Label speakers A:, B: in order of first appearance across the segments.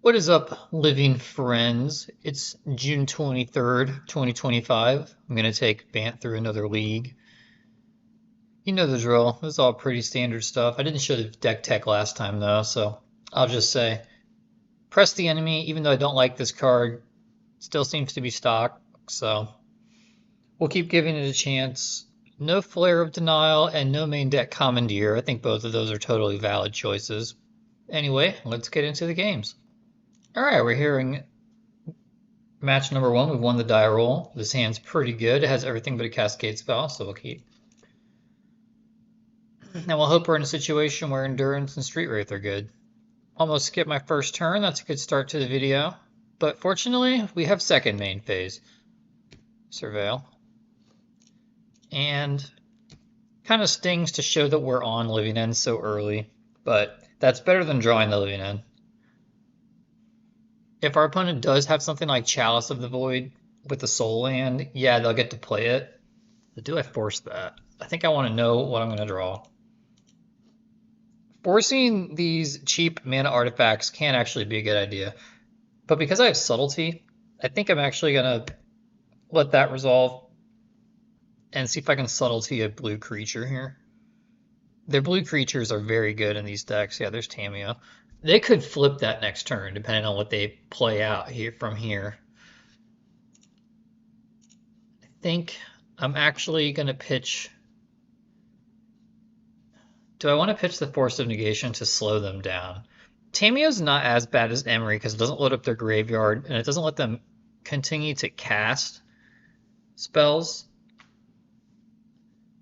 A: What is up, living friends? It's June 23rd, 2025. I'm going to take Bant through another league. You know the drill. This is all pretty standard stuff. I didn't show the deck tech last time, though, so I'll just say press the enemy, even though I don't like this card. Still seems to be stock, so we'll keep giving it a chance. No Flare of Denial and no main deck Commandeer. I think both of those are totally valid choices. Anyway, let's get into the games. Alright, we're hearing match number one. We've won the die roll. This hand's pretty good. It has everything but a Cascade spell, so we'll keep. Now we'll hope we're in a situation where Endurance and Street Wraith are good. Almost skipped my first turn. That's a good start to the video. But fortunately, we have second main phase. Surveil. And kind of stings to show that we're on Living End so early. But that's better than drawing the Living End. If our opponent does have something like Chalice of the Void with the Soul Land, yeah, they'll get to play it. But do I force that? I think I want to know what I'm going to draw. Forcing these cheap mana artifacts can actually be a good idea. But because I have Subtlety, I think I'm actually going to let that resolve and see if I can Subtlety a blue creature here. Their blue creatures are very good in these decks. Yeah, there's Tamiyo. They could flip that next turn, depending on what they play out here from here. I think I'm actually going to pitch... Do I want to pitch the Force of Negation to slow them down? Tamiyo's not as bad as Emery because it doesn't load up their graveyard, and it doesn't let them continue to cast spells.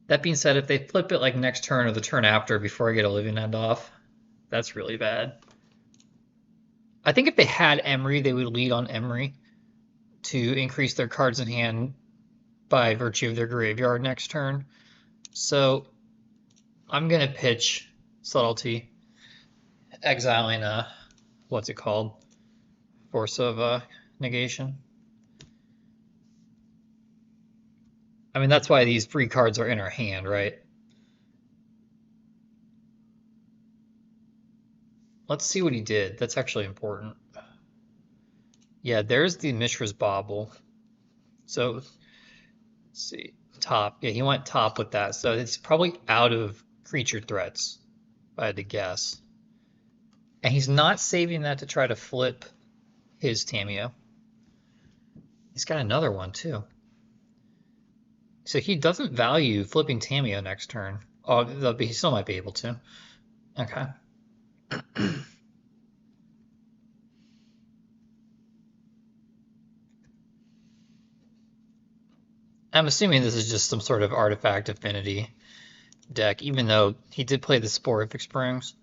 A: That being said, if they flip it like next turn or the turn after before I get a Living End off, that's really bad. I think if they had Emery, they would lead on Emery to increase their cards in hand by virtue of their graveyard next turn. So I'm going to pitch Subtlety, exiling what's it called? Force of Negation. I mean, that's why these free cards are in our hand, right? Let's see what he did. That's actually important. Yeah, there's the Mishra's Bauble. So, let's see. Top. Yeah, he went top with that. So it's probably out of creature threats, if I had to guess. And he's not saving that to try to flip his Tamiyo. He's got another one, too. So he doesn't value flipping Tamiyo next turn. Oh, he still might be able to. Okay. I'm assuming this is just some sort of artifact affinity deck, even though he did play the Sporific Springs.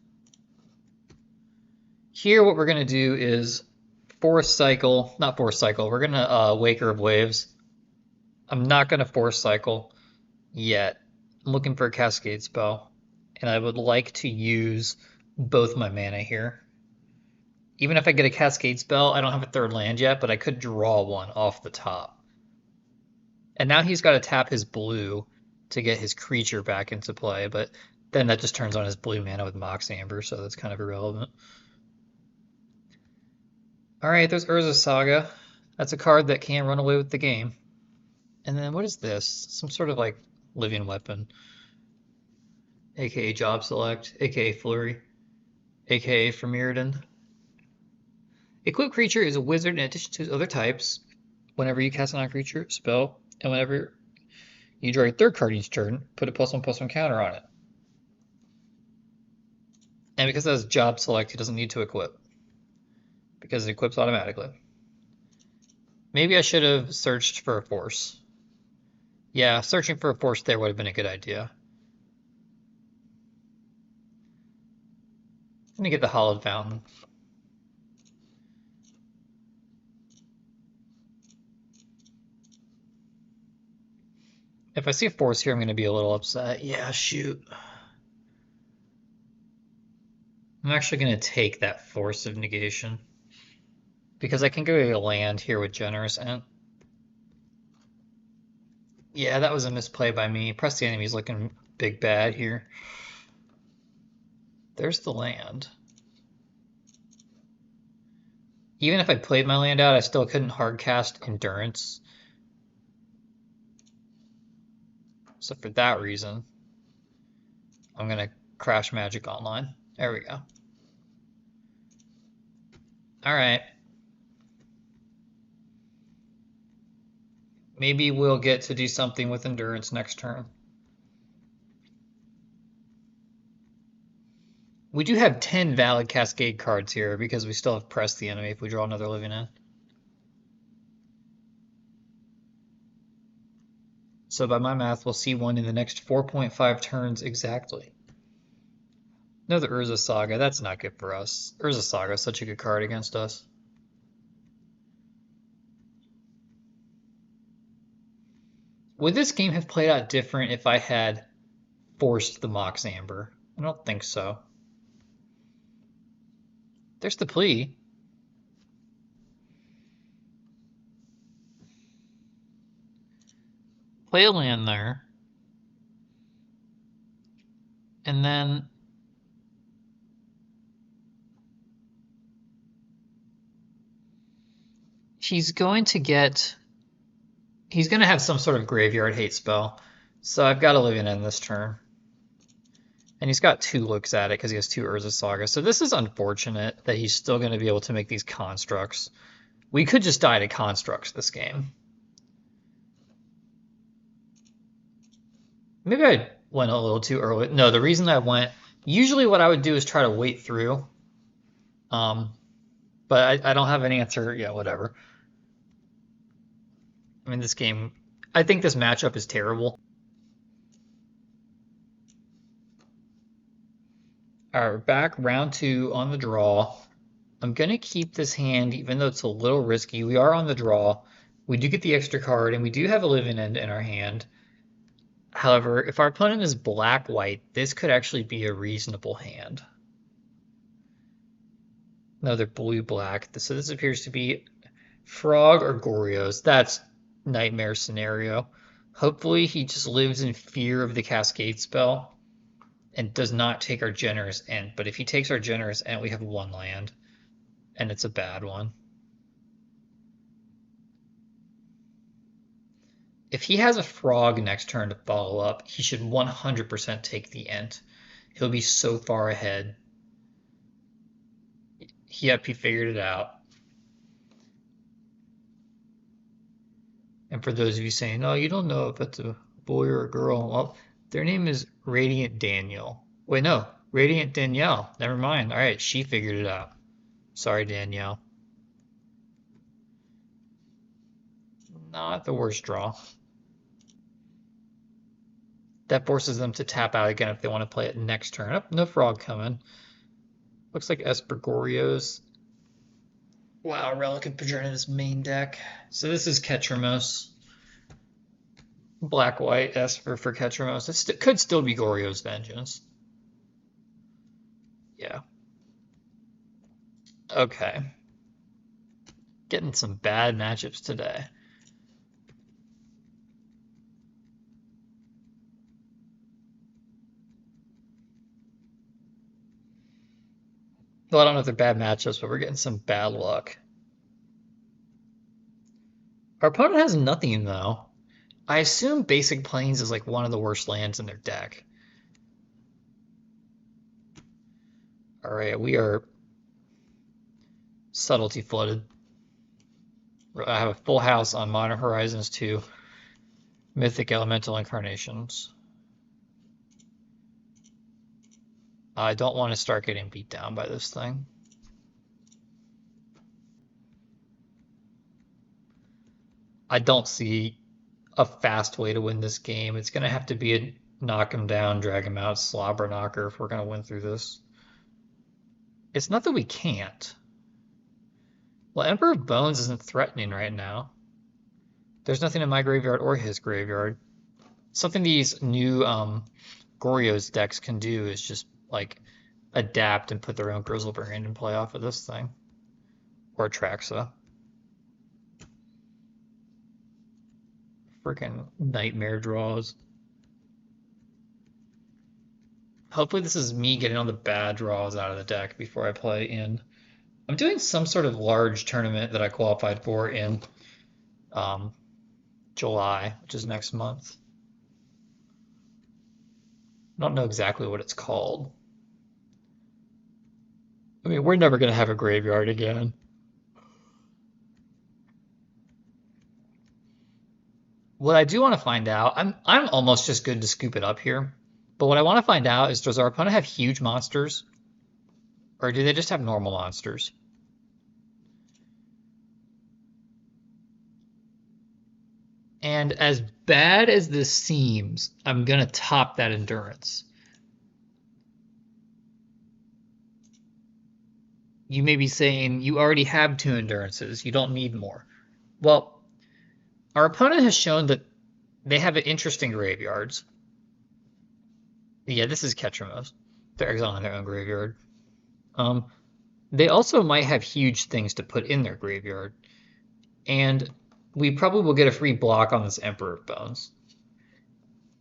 A: Here, what we're going to do is Force Cycle, not Force Cycle, we're going to Waker of Waves. I'm not going to Force Cycle yet. I'm looking for a Cascade spell, and I would like to use both my mana here. Even if I get a Cascade spell, I don't have a third land yet, but I could draw one off the top. And now he's got to tap his blue to get his creature back into play, but then that just turns on his blue mana with Mox Amber, so that's kind of irrelevant. Alright, there's Urza Saga. That's a card that can run away with the game. And then what is this? Some sort of like living weapon. AKA Job Select, AKA Flurry, AKA for Mirrodin. Equipped creature is a wizard in addition to his other types. Whenever you cast a non-creature spell, and whenever you draw your third card each turn, put a +1/+1 counter on it. And because it has Job Select, he doesn't need to equip, because it equips automatically. Maybe I should have searched for a force. Yeah, searching for a force there would have been a good idea. Let me get the Hollowed Fountain. If I see a force here, I'm going to be a little upset. Yeah, shoot. I'm actually going to take that Force of Negation, because I can go to a land here with Generous Ent. Yeah, that was a misplay by me. Press the enemy's looking big bad here. There's the land. Even if I played my land out, I still couldn't hard cast Endurance. So for that reason, I'm gonna crash Magic Online. There we go. All right. Maybe we'll get to do something with Endurance next turn. We do have 10 valid Cascade cards here because we still have pressed the enemy if we draw another Living End. So by my math, we'll see one in the next 4.5 turns exactly. Another Urza Saga, that's not good for us. Urza Saga is such a good card against us. Would this game have played out different if I had forced the Mox Amber? I don't think so. There's the plea. Play a land there. And then he's going to have some sort of graveyard hate spell. So I've got to live in this turn. And he's got 2 looks at it because he has 2 Urza Saga. So this is unfortunate that he's still going to be able to make these constructs. We could just die to constructs this game. Maybe I went a little too early. No, the reason I went... Usually what I would do is try to wait through. But I don't have an answer. Yeah, whatever. I mean, this game... I think this matchup is terrible. All right, we're back round 2 on the draw. I'm going to keep this hand, even though it's a little risky. We are on the draw. We do get the extra card, and we do have a Living End in our hand. However, if our opponent is black-white, this could actually be a reasonable hand. Another blue-black. So this appears to be Frog or Goryo's. That's nightmare scenario. Hopefully he just lives in fear of the Cascade spell and does not take our Generous End. But if he takes our Generous End, we have 1 land, and it's a bad one. If he has a Frog next turn to follow up, he should 100% take the Ent. He'll be so far ahead. Yep, he figured it out. And for those of you saying, oh, you don't know if it's a boy or a girl, well, their name is Radiant Daniel. Wait, no, Radiant Danielle. Never mind. All right, she figured it out. Sorry, Danielle. Not the worst draw. That forces them to tap out again if they want to play it next turn. Oh, no Frog coming. Looks like Esper Goryo's. Wow, Relic of Paternatus main deck. So this is Ketramos. Black-white Esper for Ketramos. It could still be Goryo's Vengeance. Yeah. Okay. Getting some bad matchups today. Well, I don't know if they're bad matchups, but we're getting some bad luck. Our opponent has nothing, though. I assume Basic Plains is like one of the worst lands in their deck. Alright, we are subtlety flooded. I have a full house on Modern Horizons 2 Mythic Elemental Incarnations. I don't want to start getting beat down by this thing. I don't see a fast way to win this game. It's going to have to be a knock him down, drag him out, slobber knocker if we're going to win through this. It's not that we can't. Well, Emperor of Bones isn't threatening right now. There's nothing in my graveyard or his graveyard. Something these new Goryo's decks can do is just like adapt and put their own Grizzlebrand in play off of this thing. Or Traxa. Freaking nightmare draws. Hopefully this is me getting all the bad draws out of the deck before I play in I'm doing some sort of large tournament that I qualified for in um, July, which is next month. I don't know exactly what it's called. I mean, we're never going to have a graveyard again. What I do want to find out, I'm almost just good to scoop it up here. But what I want to find out is, does our opponent have huge monsters, or do they just have normal monsters? And as bad as this seems, I'm gonna top that endurance. You may be saying you already have two endurances, you don't need more. Well, our opponent has shown that they have interesting graveyards. Yeah, this is Ketramos. They're exiling their own graveyard. Um, they also might have huge things to put in their graveyard. And we probably will get a free block on this Emperor of Bones.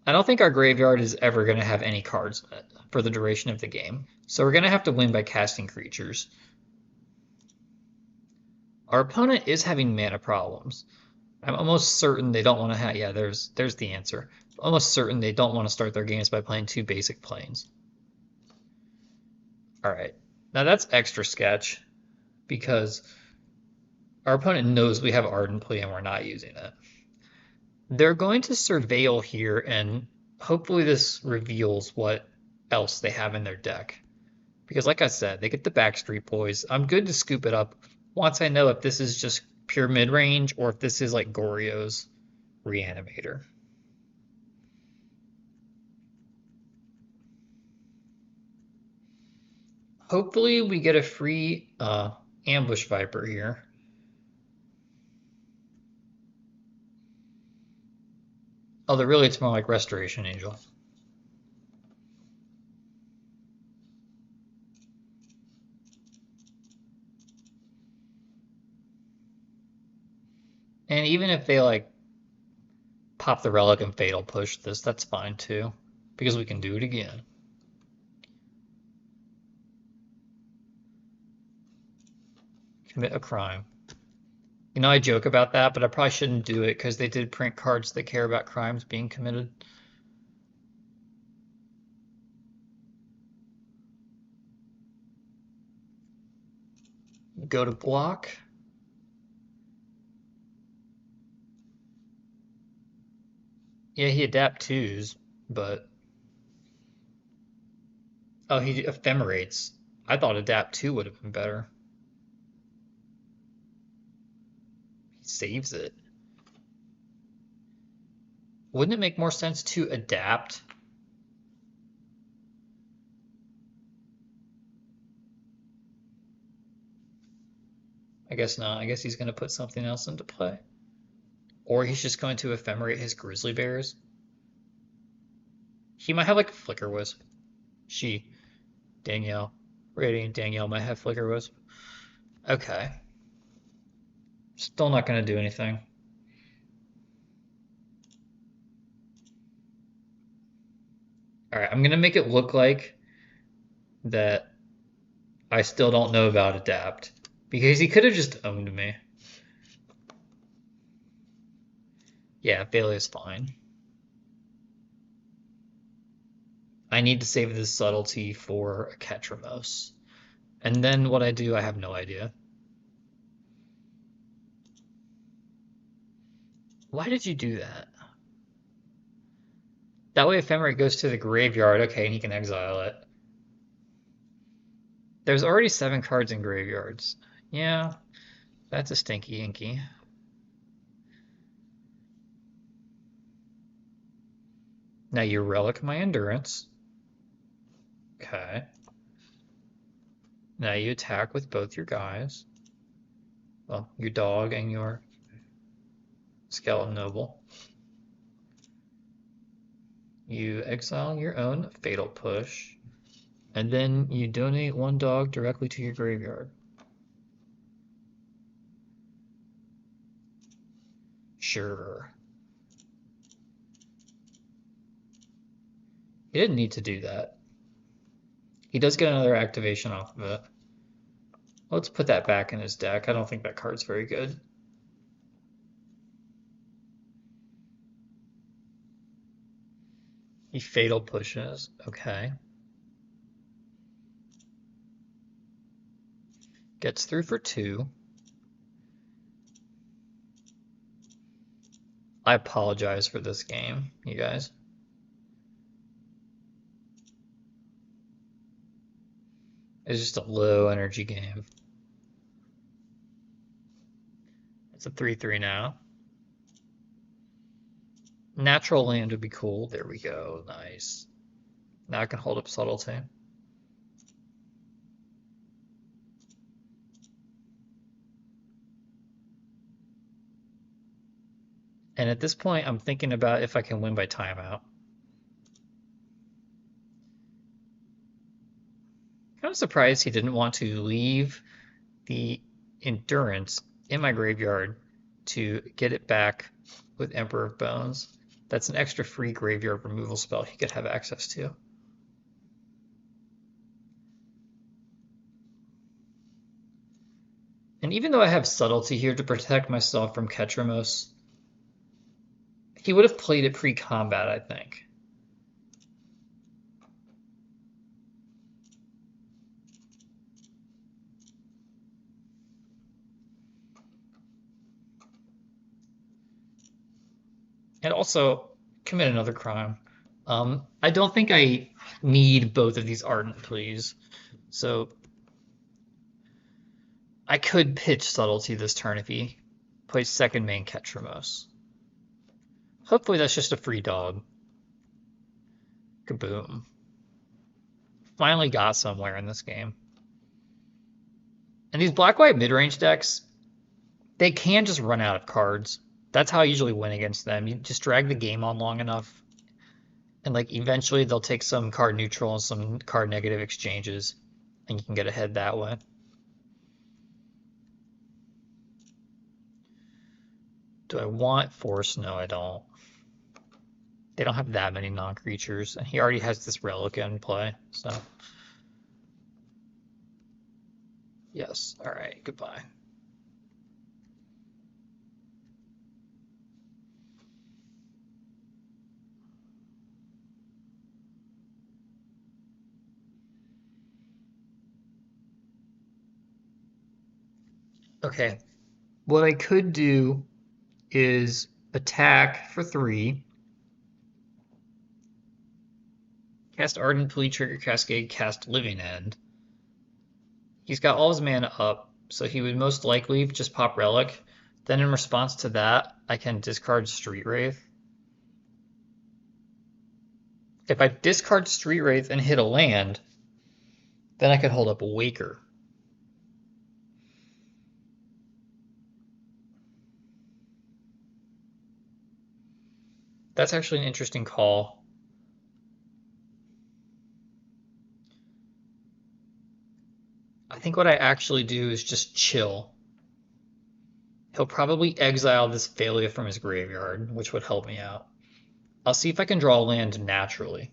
A: I don't think our graveyard is ever going to have any cards in it for the duration of the game. So we're going to have to win by casting creatures. Our opponent is having mana problems. I'm almost certain they don't want to have. Yeah, there's the answer. Almost certain they don't want to start their games by playing two basic planes. All right, now that's extra sketch because our opponent knows we have Ardent Plea and we're not using it. They're going to surveil here, and hopefully this reveals what else they have in their deck. Because like I said, they get the Backstreet Boys. I'm good to scoop it up once I know if this is just pure mid-range or if this is like Goryo's Reanimator. Hopefully we get a free Ambush Viper here. Although really it's more like Restoration Angel. And even if they like pop the Relic and Fatal Push this, that's fine too. Because we can do it again. Commit a crime. You know, I joke about that, but I probably shouldn't do it because they did print cards that care about crimes being committed. Go to block. Yeah, he adapt twos, but oh, he ephemerates. I thought adapt two would have been better. He saves it. Wouldn't it make more sense to adapt? I guess not. I guess he's going to put something else into play. Or he's just going to ephemerate his grizzly bears. He might have like a flicker wisp. She, Danielle, Radiant Danielle might have flicker wisp. Okay. Still not going to do anything. All right, I'm going to make it look like that I still don't know about adapt because he could have just owned me. Yeah, Bailey is fine. I need to save this subtlety for a Ketramos. And then what I do, I have no idea. Why did you do that? That way Ephemerate goes to the graveyard, okay, and he can exile it. There's already 7 cards in graveyards. Yeah, that's a stinky inky. Now you relic my endurance. Okay. Now you attack with both your guys. Well, your dog and your skeleton noble. You exile your own fatal push, and then you donate 1 dog directly to your graveyard. Sure. He didn't need to do that. He does get another activation off of it. Let's put that back in his deck. I don't think that card's very good. He fatal pushes. Okay. Gets through for 2. I apologize for this game, you guys. It's just a low energy game. It's a 3/3 now. Natural land would be cool. There we go. Nice. Now I can hold up subtlety. And at this point, I'm thinking about if I can win by timeout. Kind of surprised he didn't want to leave the endurance in my graveyard to get it back with Emperor of Bones. That's an extra free graveyard removal spell he could have access to. And even though I have subtlety here to protect myself from Ketramos, he would have played it pre-combat, I think. And also, commit another crime. I don't think I need both of these Ardent Pleas. So I could pitch Subtlety this turn if he plays second main Ketramos. Hopefully that's just a free dog. Kaboom. Finally got somewhere in this game. And these black-white mid-range decks, they can just run out of cards. That's how I usually win against them. You just drag the game on long enough, and like eventually they'll take some card neutral and some card negative exchanges, and you can get ahead that way. Do I want Force? No, I don't. They don't have that many non-creatures, and he already has this Relic in play, so. Yes, alright, goodbye. Okay, what I could do is attack for 3, cast Ardent Plea, trigger Cascade, cast Living End. He's got all his mana up, so he would most likely just pop Relic. Then in response to that, I can discard Street Wraith. If I discard Street Wraith and hit a land, then I could hold up a Waker. That's actually an interesting call. I think what I actually do is just chill. He'll probably exile this Thalia from his graveyard, which would help me out. I'll see if I can draw land naturally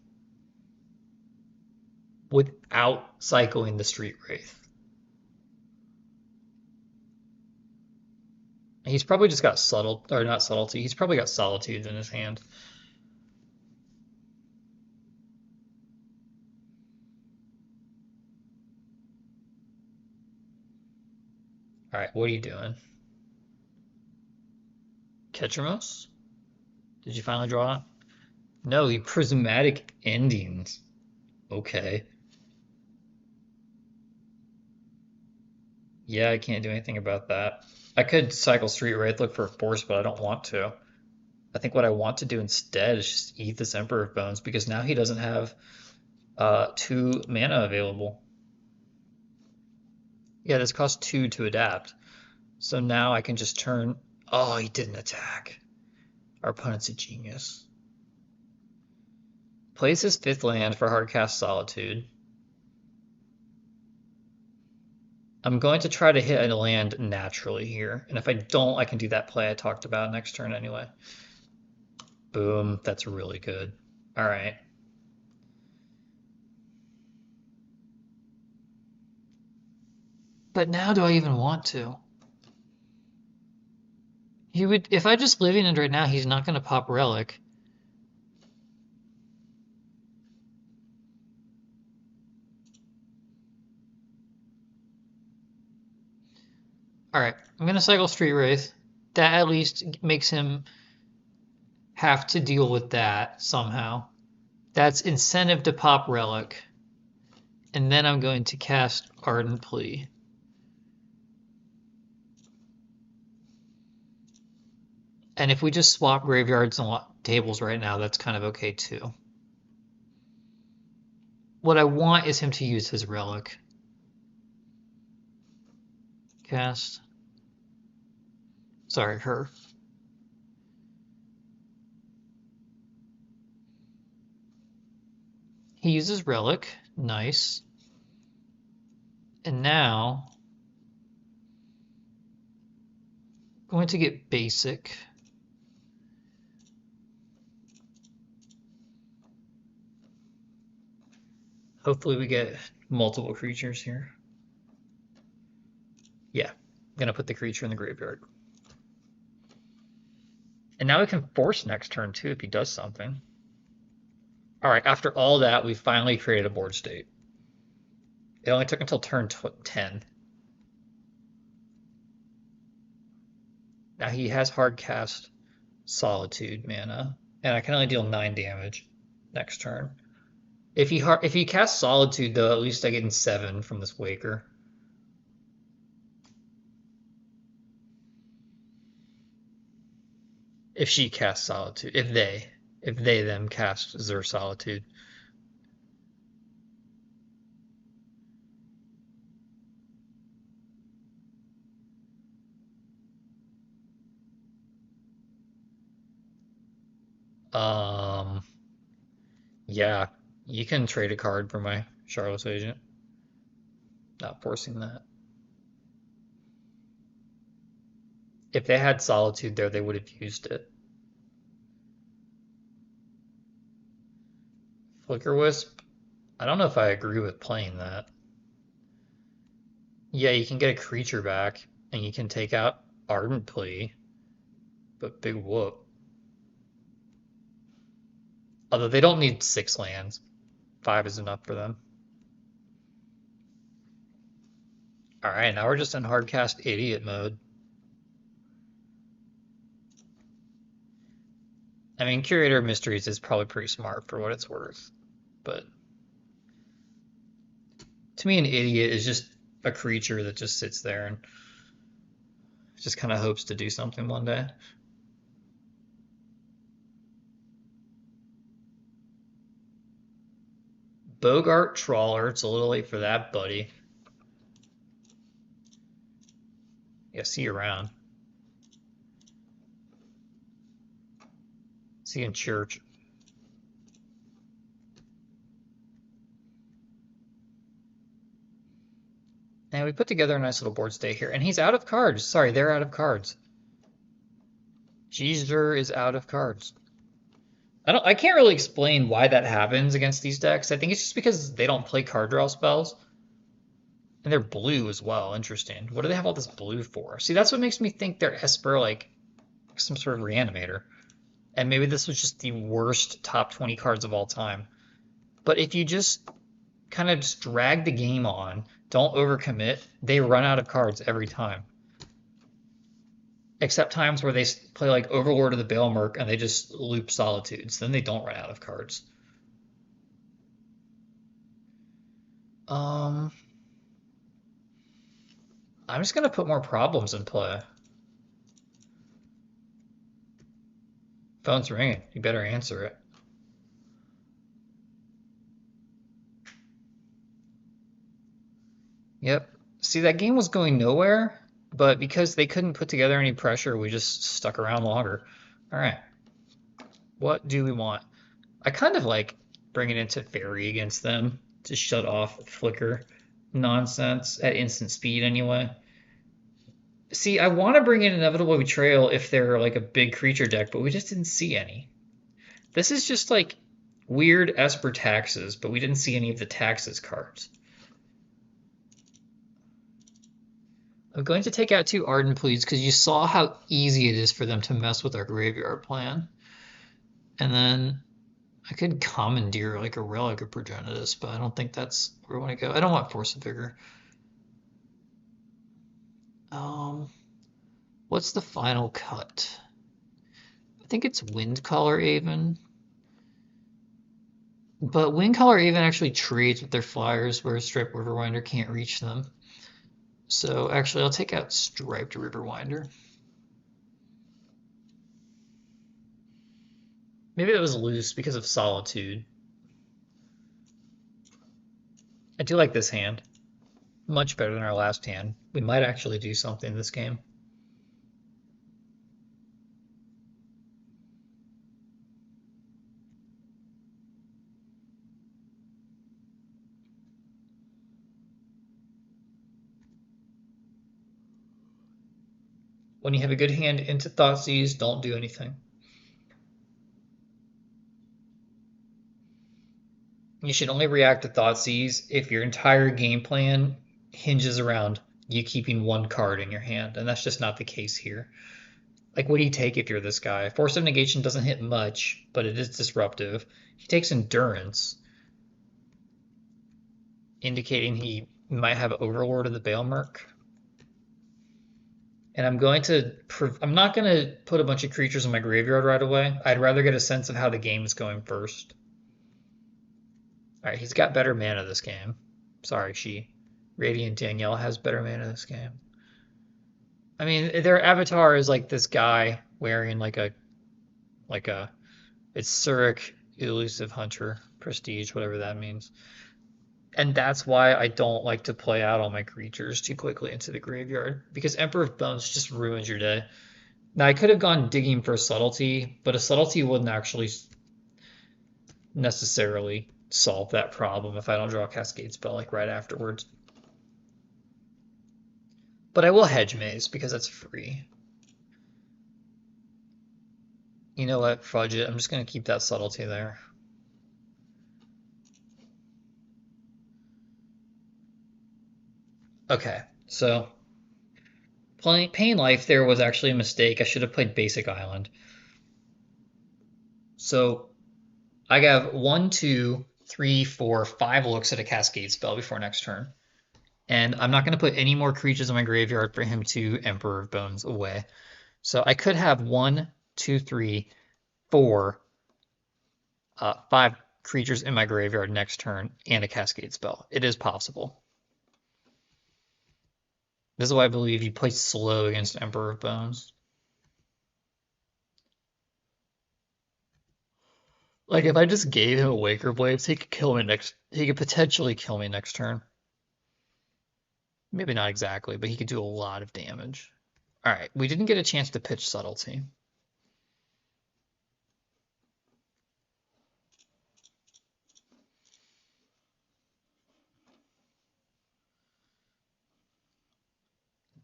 A: without cycling the Street Wraith. He's probably just got subtle, or not subtlety, he's probably got Solitude in his hand. Alright, what are you doing? Ketramos? Did you finally draw it? No, he Prismatic Endings. Okay. Yeah, I can't do anything about that. I could cycle Street Wraith, look for a Force, but I don't want to. I think what I want to do instead is just eat this Emperor of Bones, because now he doesn't have 2 mana available. Yeah, this costs 2 to adapt. So now I can just turn... Oh, he didn't attack. Our opponent's a genius. Plays his 5th land for Hardcast Solitude. I'm going to try to hit a land naturally here. And if I don't, I can do that play I talked about next turn anyway. Boom. That's really good. All right. But now do I even want to? He would, if I just Living End right now, he's not going to pop Relic. Alright, I'm going to cycle Street Wraith. That at least makes him have to deal with that somehow. That's incentive to pop Relic. And then I'm going to cast Ardent Plea. And if we just swap graveyards and tables right now, that's kind of okay too. What I want is him to use his Relic. Cast. Sorry, her. He uses Relic. Nice. And now, going to get basic. Hopefully we get multiple creatures here. Yeah, I'm gonna put the creature in the graveyard. And now we can force next turn too if he does something. All right, after all that, we finally created a board state. It only took until turn 10. Now he has hard cast Solitude mana, and I can only deal 9 damage next turn. If he casts Solitude, though, at least I get in 7 from this Waker. If she casts Solitude, if they them cast their Solitude. Yeah, you can trade a card for my Charlotte's Agent. Not forcing that. If they had Solitude there, they would have used it. Flicker Wisp, I don't know if I agree with playing that. Yeah, you can get a creature back, and you can take out Ardent Plea, but big whoop. Although they don't need 6 lands. 5 is enough for them. Alright, now we're just in hardcast idiot mode. I mean, Curator of Mysteries is probably pretty smart for what it's worth, but to me, an idiot is just a creature that just sits there and just kind of hopes to do something one day. Bogart Trawler, it's a little late for that, buddy. Yeah, see you around. See you in church. And we put together a nice little board state here, and he's out of cards. Sorry, they're out of cards. Jeezer is out of cards. I can't really explain why that happens against these decks. I think it's just because they don't play card draw spells. And they're blue as well. Interesting. What do they have all this blue for? See, that's what makes me think they're Esper, like some sort of reanimator. And maybe this was just the worst top 20 cards of all time. But if you just kind of just drag the game on, don't overcommit, they run out of cards every time. Except times where they play like Overlord of the Baelmerk and they just loop Solitudes. Then they don't run out of cards. I'm just going to put more problems in play. Phone's ringing. You better answer it. Yep. See, that game was going nowhere, but because they couldn't put together any pressure, we just stuck around longer. All right. What do we want? I kind of like bringing it to Fairy against them to shut off Flicker nonsense at instant speed anyway. See, I want to bring in Inevitable Betrayal if they're like a big creature deck, but we just didn't see any. This is just like weird Esper taxes, but we didn't see any of the taxes cards. I'm going to take out 2 Ardent Pleas because you saw how easy it is for them to mess with our graveyard plan. And then I could commandeer like a Relic of Progenitus, but I don't think that's where I want to go. I don't want Force of Vigor. Um, what's the final cut? I think it's Windcaller Aven. But Windcaller Aven actually trades with their flyers, whereas Striped Riverwinder can't reach them. So actually, I'll take out Striped Riverwinder. Maybe that was loose because of Solitude. I do like this hand. Much better than our last hand. We might actually do something this game. When you have a good hand into Thoughtseize, don't do anything. You should only react to Thoughtseize if your entire game plan hinges around you keeping 1 card in your hand, and that's just not the case here. Like, what do you take if you're this guy? Force of Negation doesn't hit much, but it is disruptive. He takes Endurance, indicating he might have Overlord of the Baelmerk. And I'm not going to put a bunch of creatures in my graveyard right away. I'd rather get a sense of how the game is going first. All right, he's got better mana this game. Sorry, she. Radiant Danielle has better mana this game. I mean, their avatar is like this guy wearing like a it's Surik Elusive Hunter Prestige, whatever that means. And that's why I don't like to play out all my creatures too quickly into the graveyard, because Emperor of Bones just ruins your day. Now, I could have gone digging for a subtlety, but a subtlety wouldn't actually necessarily solve that problem if I don't draw a Cascade spell like right afterwards. But I will hedge Maze because that's free. You know what? Fudge it. I'm just going to keep that subtlety there. Okay, so paying life there was actually a mistake. I should have played Basic Island. So I have 1, 2, 3, 4, 5 looks at a Cascade spell before next turn. And I'm not going to put any more creatures in my graveyard for him to Emperor of Bones away. So I could have 1, 2, 3, 4, 5 creatures in my graveyard next turn and a Cascade spell. It is possible. This is why I believe you play slow against Emperor of Bones. Like if I just gave him a Waker Blades, he could potentially kill me next turn. Maybe not exactly, but he could do a lot of damage. All right, we didn't get a chance to pitch Subtlety.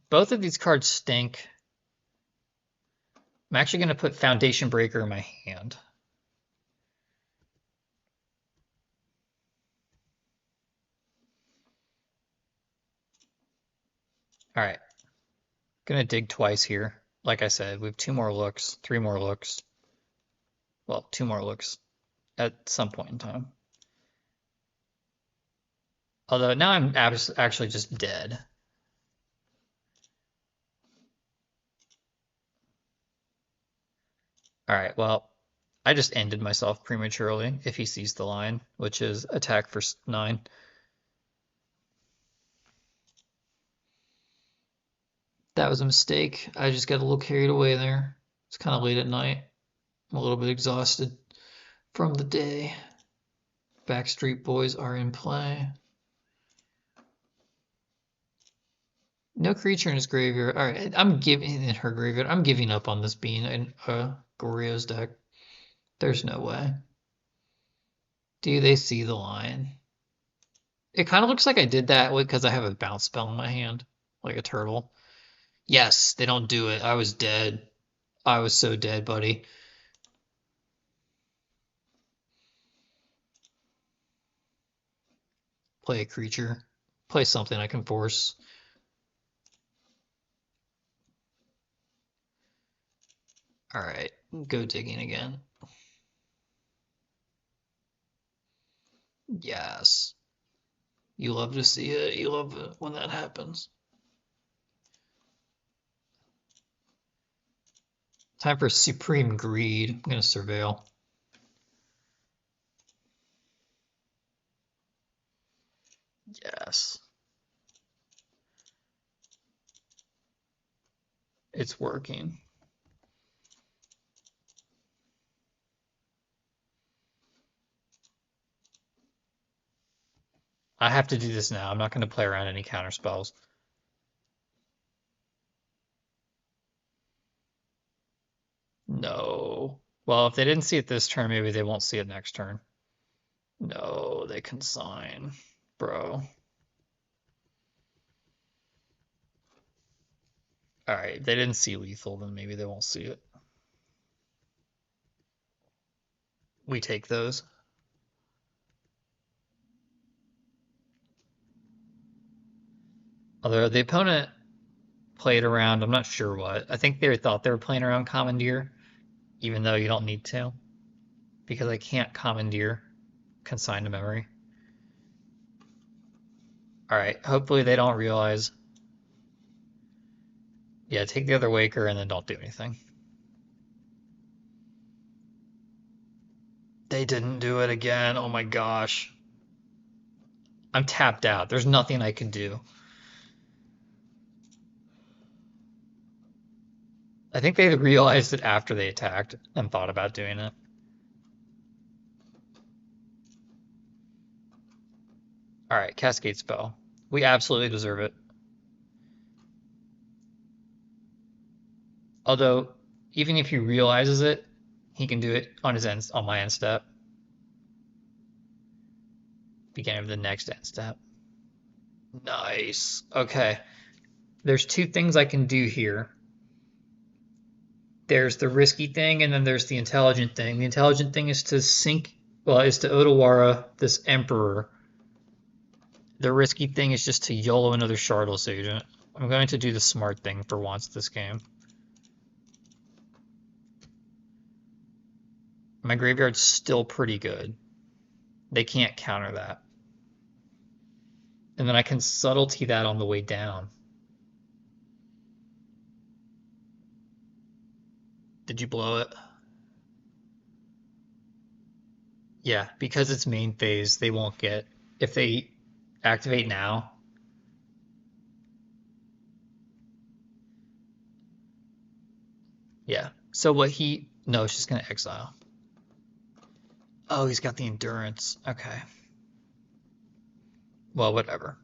A: Both of these cards stink. I'm actually going to put Foundation Breaker in my hand. All right. Gonna dig twice here. Like I said, we have 2 more looks, 3 more looks. Well, 2 more looks at some point in time. Although now I'm actually just dead. All right, well, I just ended myself prematurely if he sees the line, which is attack for 9. That was a mistake. I just got a little carried away there. It's kind of late at night. I'm a little bit exhausted from the day. Backstreet Boys are in play. No creature in his graveyard. All right, I'm giving in her graveyard. I'm giving up on this being in Goryo's deck. There's no way. Do they see the line? It kind of looks like I did that because I have a bounce spell in my hand, like a turtle. Yes, they don't do it. I was dead. I was so dead, buddy. Play a creature. Play something I can force. Alright, go digging again. Yes. You love to see it. You love it when that happens. Time for supreme greed. I'm gonna surveil. Yes. It's working. I have to do this now. I'm not going to play around any counter spells. No. Well, if they didn't see it this turn, maybe they won't see it next turn. No, they consign. Bro. Alright, they didn't see lethal, then maybe they won't see it. We take those. Although the opponent played around, I'm not sure what. I think they thought they were playing around Commandeer, even though you don't need to. Because I can't Commandeer consign to memory. Alright, hopefully they don't realize. Yeah, take the other Waker and then don't do anything. They didn't do it again. Oh my gosh. I'm tapped out. There's nothing I can do. I think they realized it after they attacked and thought about doing it. Alright, Cascade Spell. We absolutely deserve it. Although, even if he realizes it, he can do it on his end, on my end step. Beginning of the next end step. Nice. Okay. There's two things I can do here. There's the risky thing, and then there's the intelligent thing. The intelligent thing is to is to Otawara this Emperor. The risky thing is just to YOLO another Shardless Agent. I'm going to do the smart thing for once this game. My graveyard's still pretty good. They can't counter that. And then I can subtlety that on the way down. Did you blow it? Yeah, because it's main phase, they won't get... If they activate now... Yeah. So what he... No, it's just going to exile. Oh, he's got the endurance. Okay. Well, whatever.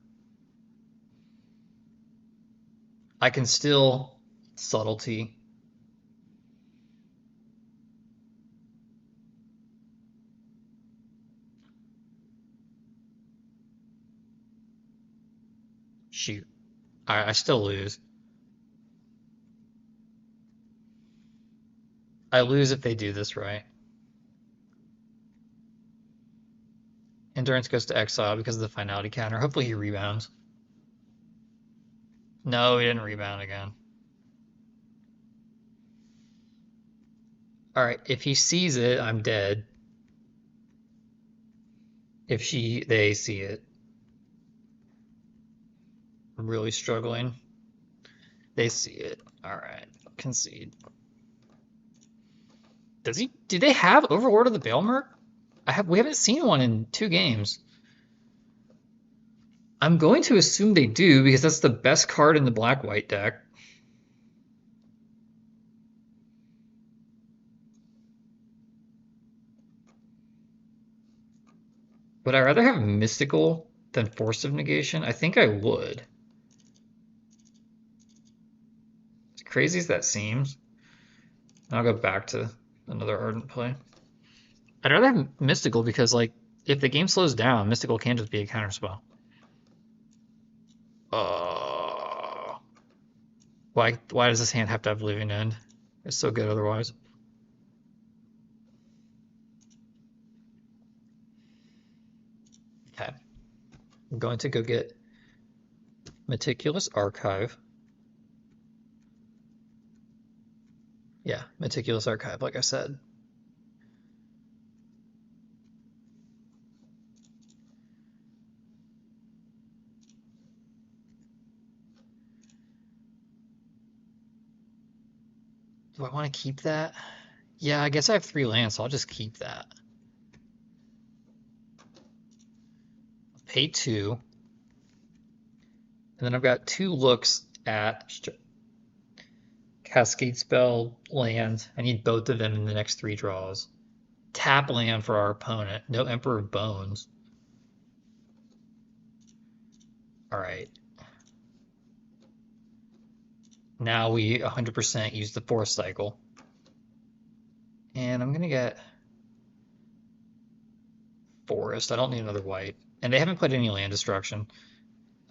A: I can still subtlety. Shoot. I still lose. I lose if they do this right. Endurance goes to exile because of the finality counter. Hopefully he rebounds. No, he didn't rebound again. Alright, if he sees it, I'm dead. If they see it. I'm really struggling. They see it. Alright, concede. Do they have Overlord of the Baelmerc? We haven't seen one in 2 games. I'm going to assume they do because that's the best card in the black-white deck. Would I rather have Mystical than Force of Negation? I think I would. As crazy as that seems. I'll go back to another Ardent play. I'd rather have Mystical because, like, if the game slows down, Mystical can just be a counterspell. Why does this hand have to have Living End? It's so good otherwise. Okay. I'm going to go get Meticulous Archive. Yeah, Meticulous Archive, like I said. Do I want to keep that? Yeah, I guess I have 3 lands, so I'll just keep that. Pay 2. And then I've got 2 looks at Cascade Spell land. I need both of them in the next 3 draws. Tap land for our opponent. No Emperor of Bones. Alright. Now we 100% use the Force Cycle. And I'm going to get Forest. I don't need another white. And they haven't put any land destruction.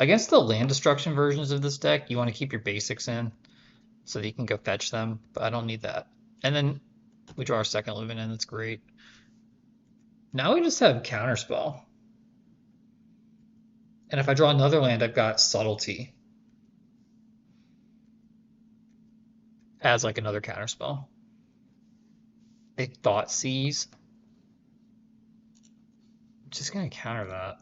A: Against the land destruction versions of this deck, you want to keep your basics in so that you can go fetch them, but I don't need that. And then we draw our second Living End. That's great. Now we just have Counterspell. And if I draw another land, I've got Subtlety as like another Counterspell. They Thought Seize. I'm just going to counter that.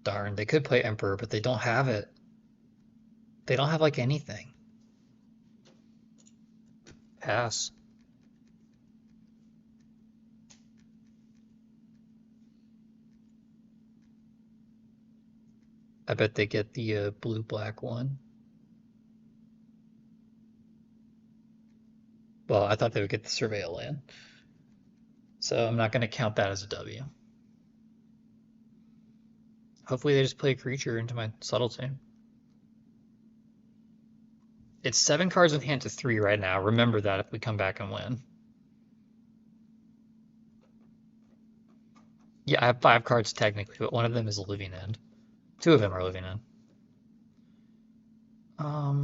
A: Darn, they could play Emperor, but they don't have it. They don't have like anything. Pass. I bet they get the blue-black one. Well, I thought they would get the Surveil land. So I'm not going to count that as a W. Hopefully they just play a creature into my Subtlety. It's 7 cards in hand to 3 right now. Remember that if we come back and win. Yeah, I have 5 cards technically, but one of them is a Living End. 2 of them are Living End. I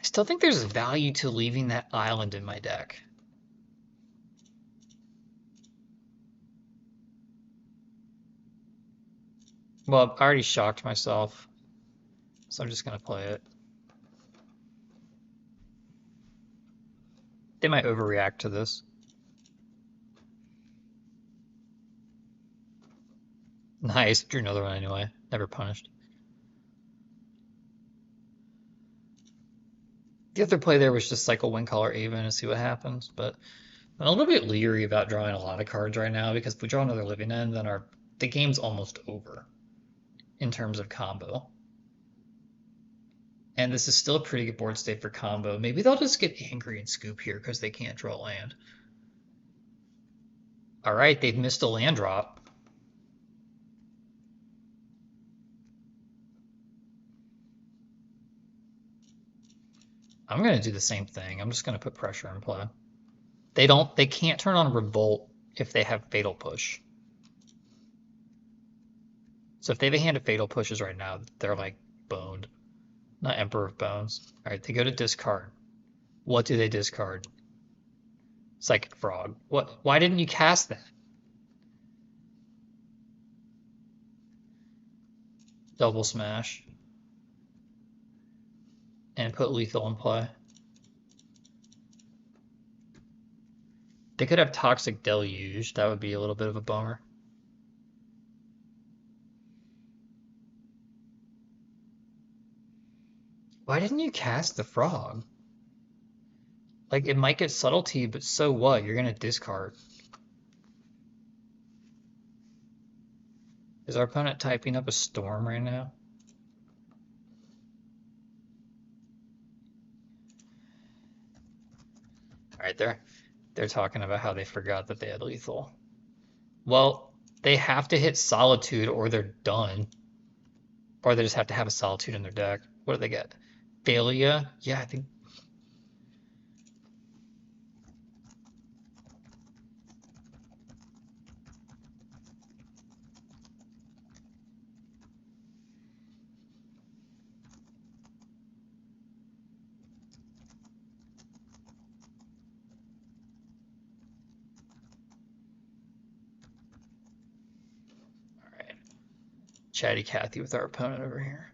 A: still think there's value to leaving that island in my deck. Well, I already shocked myself, so I'm just going to play it. They might overreact to this. Nice, drew another one anyway. Never punished. The other play there was just cycle Windcaller Avon and see what happens, but I'm a little bit leery about drawing a lot of cards right now because if we draw another Living End, then the game's almost over in terms of combo. And this is still a pretty good board state for combo. Maybe they'll just get angry and scoop here because they can't draw land. All right, they've missed a land drop. I'm going to do the same thing. I'm just going to put pressure in play. They can't turn on Revolt if they have Fatal Push. So if they have a hand of Fatal Pushes right now, they're like boned. Not Emperor of Bones. All right, they go to discard. What do they discard? Psychic Frog. What? Why didn't you cast that? Double Smash. And put Lethal in play. They could have Toxic Deluge. That would be a little bit of a bummer. Why didn't you cast the frog? Like, it might get Subtlety, but so what? You're gonna discard. Is our opponent typing up a storm right now? Alright, they're talking about how they forgot that they had lethal. Well, they have to hit Solitude or they're done. Or they just have to have a Solitude in their deck. What do they get? Thalia? Yeah, I think. chatty Cathy with our opponent over here.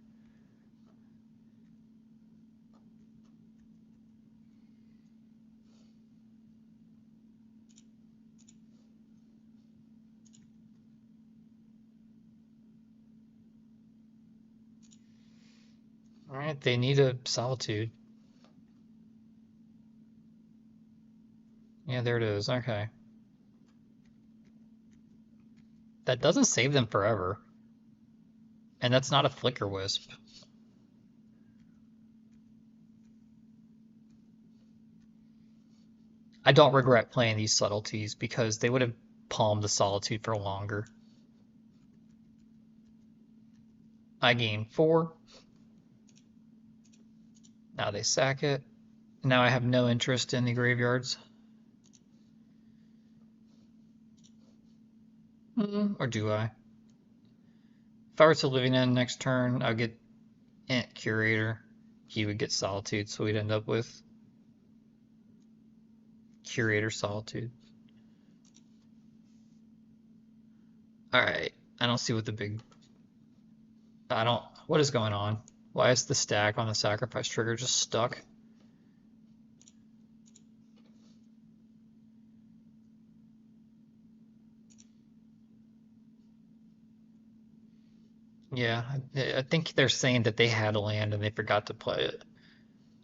A: All right, they need a solitude. Yeah, there it is. Okay. That doesn't save them forever. And that's not a flicker wisp. I don't regret playing these subtleties because they would have palmed the solitude for longer. I gain 4. Now they sack it. Now I have no interest in the graveyards. Or do I? If I were to Living End next turn, I'd get Ant Curator. He would get Solitude, so we'd end up with Curator Solitude. Alright, I don't see what the big... What is going on? Why is the stack on the sacrifice trigger just stuck? Yeah, I think they're saying that they had a land and they forgot to play it,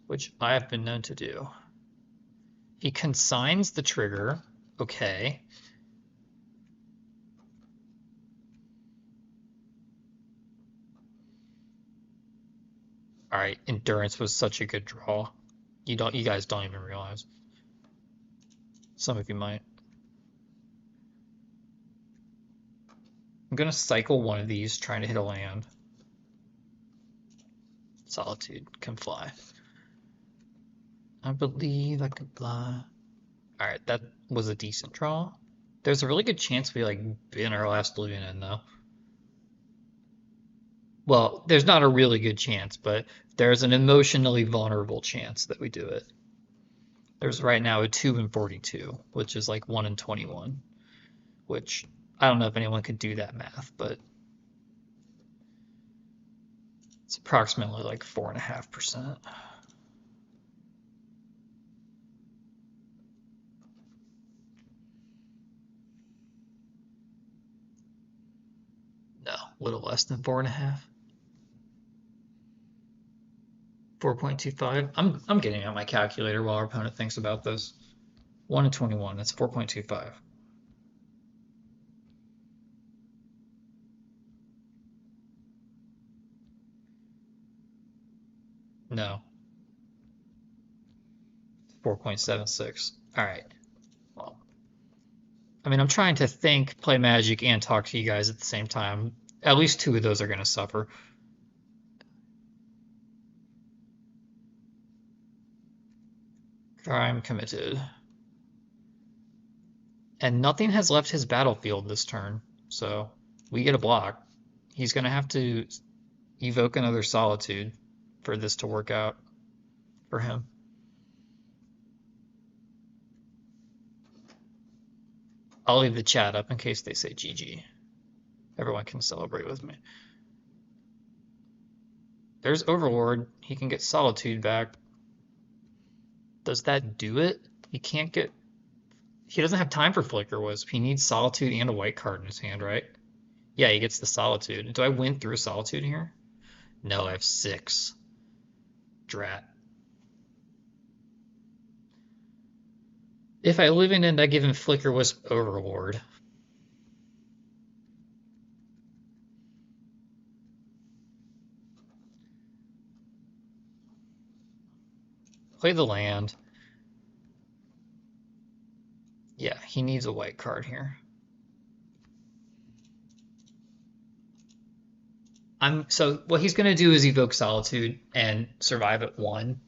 A: which I have been known to do. He consigns the trigger. Okay. All right, Endurance was such a good draw. You guys don't even realize. Some of you might. I'm gonna cycle one of these trying to hit a land. Solitude can fly. I believe I can fly. All right, that was a decent draw. There's a really good chance we like bin our last Living End though. Well, there's not a really good chance, but there's an emotionally vulnerable chance that we do it. There's right now a 2 in 42, which is like 1 in 21, which I don't know if anyone could do that math, but it's approximately like 4.5%. No, a little less than 4.5. 4.25. I'm getting out my calculator while our opponent thinks about this. 1 in 21. That's 4.25. No. 4.76. All right. Well, I mean, I'm trying to think, play Magic, and talk to you guys at the same time. At least 2 of those are going to suffer. Crime committed. And nothing has left his battlefield this turn, so we get a block. He's going to have to evoke another Solitude for this to work out for him. I'll leave the chat up in case they say GG. Everyone can celebrate with me. There's Overlord. He can get Solitude back. Does that do it? He can't get... He doesn't have time for Flicker Wisp. He needs Solitude and a white card in his hand, right? Yeah, he gets the Solitude. Do I win through Solitude here? No, I have 6. Drat. If I live in it, I give him Flicker Wisp Overlord. Play the land. Yeah, he needs a white card here. So what he's going to do is evoke Solitude and survive at 1.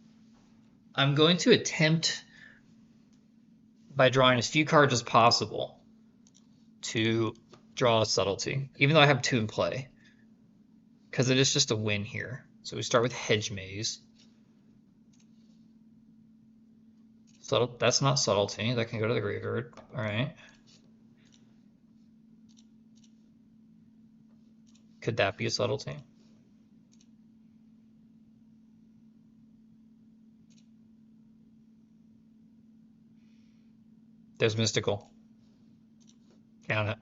A: I'm going to attempt, by drawing as few cards as possible, to draw a Subtlety, even though I have 2 in play, because it is just a win here. So we start with Hedge Maze. That's not Subtlety. That can go to the graveyard. All right. Could that be a subtlety? There's mystical. Count it.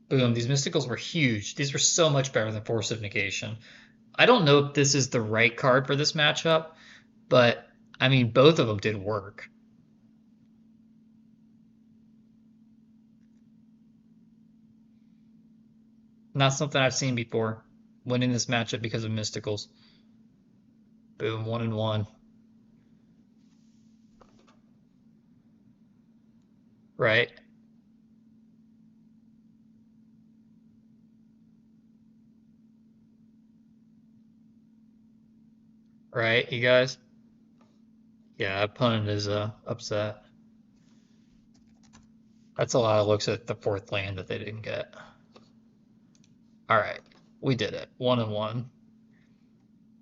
A: Boom, these mysticals were huge. These were so much better than Force of Negation. I don't know if this is the right card for this matchup, but I mean, both of them did work. Not something I've seen before. Winning this matchup because of mysticals. Boom, 1-1. Right? Right, you guys? Yeah, opponent is upset. That's a lot of looks at the fourth land that they didn't get. All right, we did it. 1-1.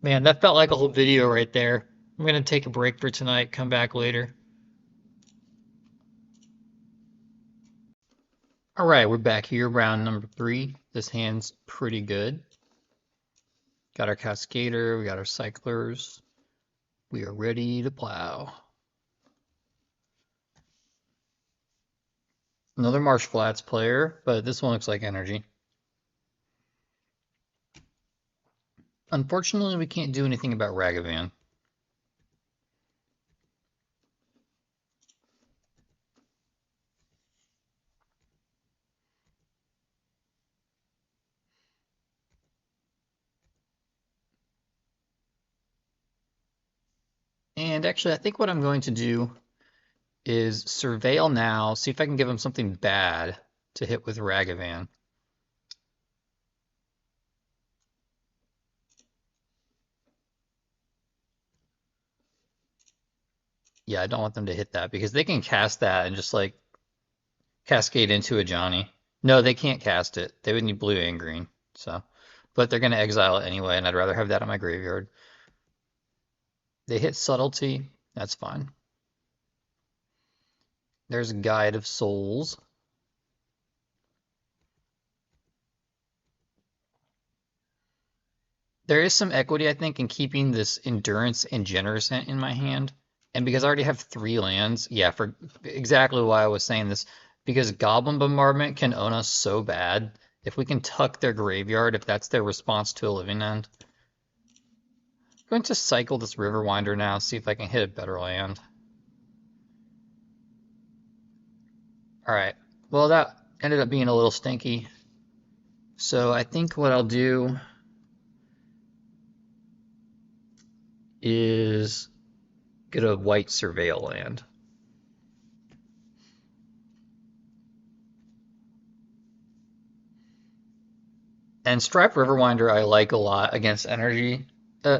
A: Man, that felt like a whole video right there. I'm gonna take a break for tonight, come back later. All right, we're back here, round number 3. This hand's pretty good. Got our Cascader, we got our Cyclers. We are ready to plow. Another Marsh Flats player, but this one looks like energy. Unfortunately, we can't do anything about Ragavan. And actually, I think what I'm going to do is Surveil now, see if I can give him something bad to hit with Ragavan. Yeah, I don't want them to hit that because they can cast that and just like cascade into a Johnny. No, they can't cast it. They would need blue and green. So, but they're going to exile it anyway, and I'd rather have that in my graveyard. They hit subtlety. That's fine. There's a Guide of Souls. There is some equity, I think, in keeping this Endurance and Generous in my hand. And because I already have 3 lands, yeah, for exactly why I was saying this, because Goblin Bombardment can own us so bad. If we can tuck their graveyard, if that's their response to a living end. I'm going to cycle this Riverwinder now, see if I can hit a better land. Alright, well that ended up being a little stinky. So I think what I'll do is get a white Surveil land. And Stripe Riverwinder I like a lot against energy.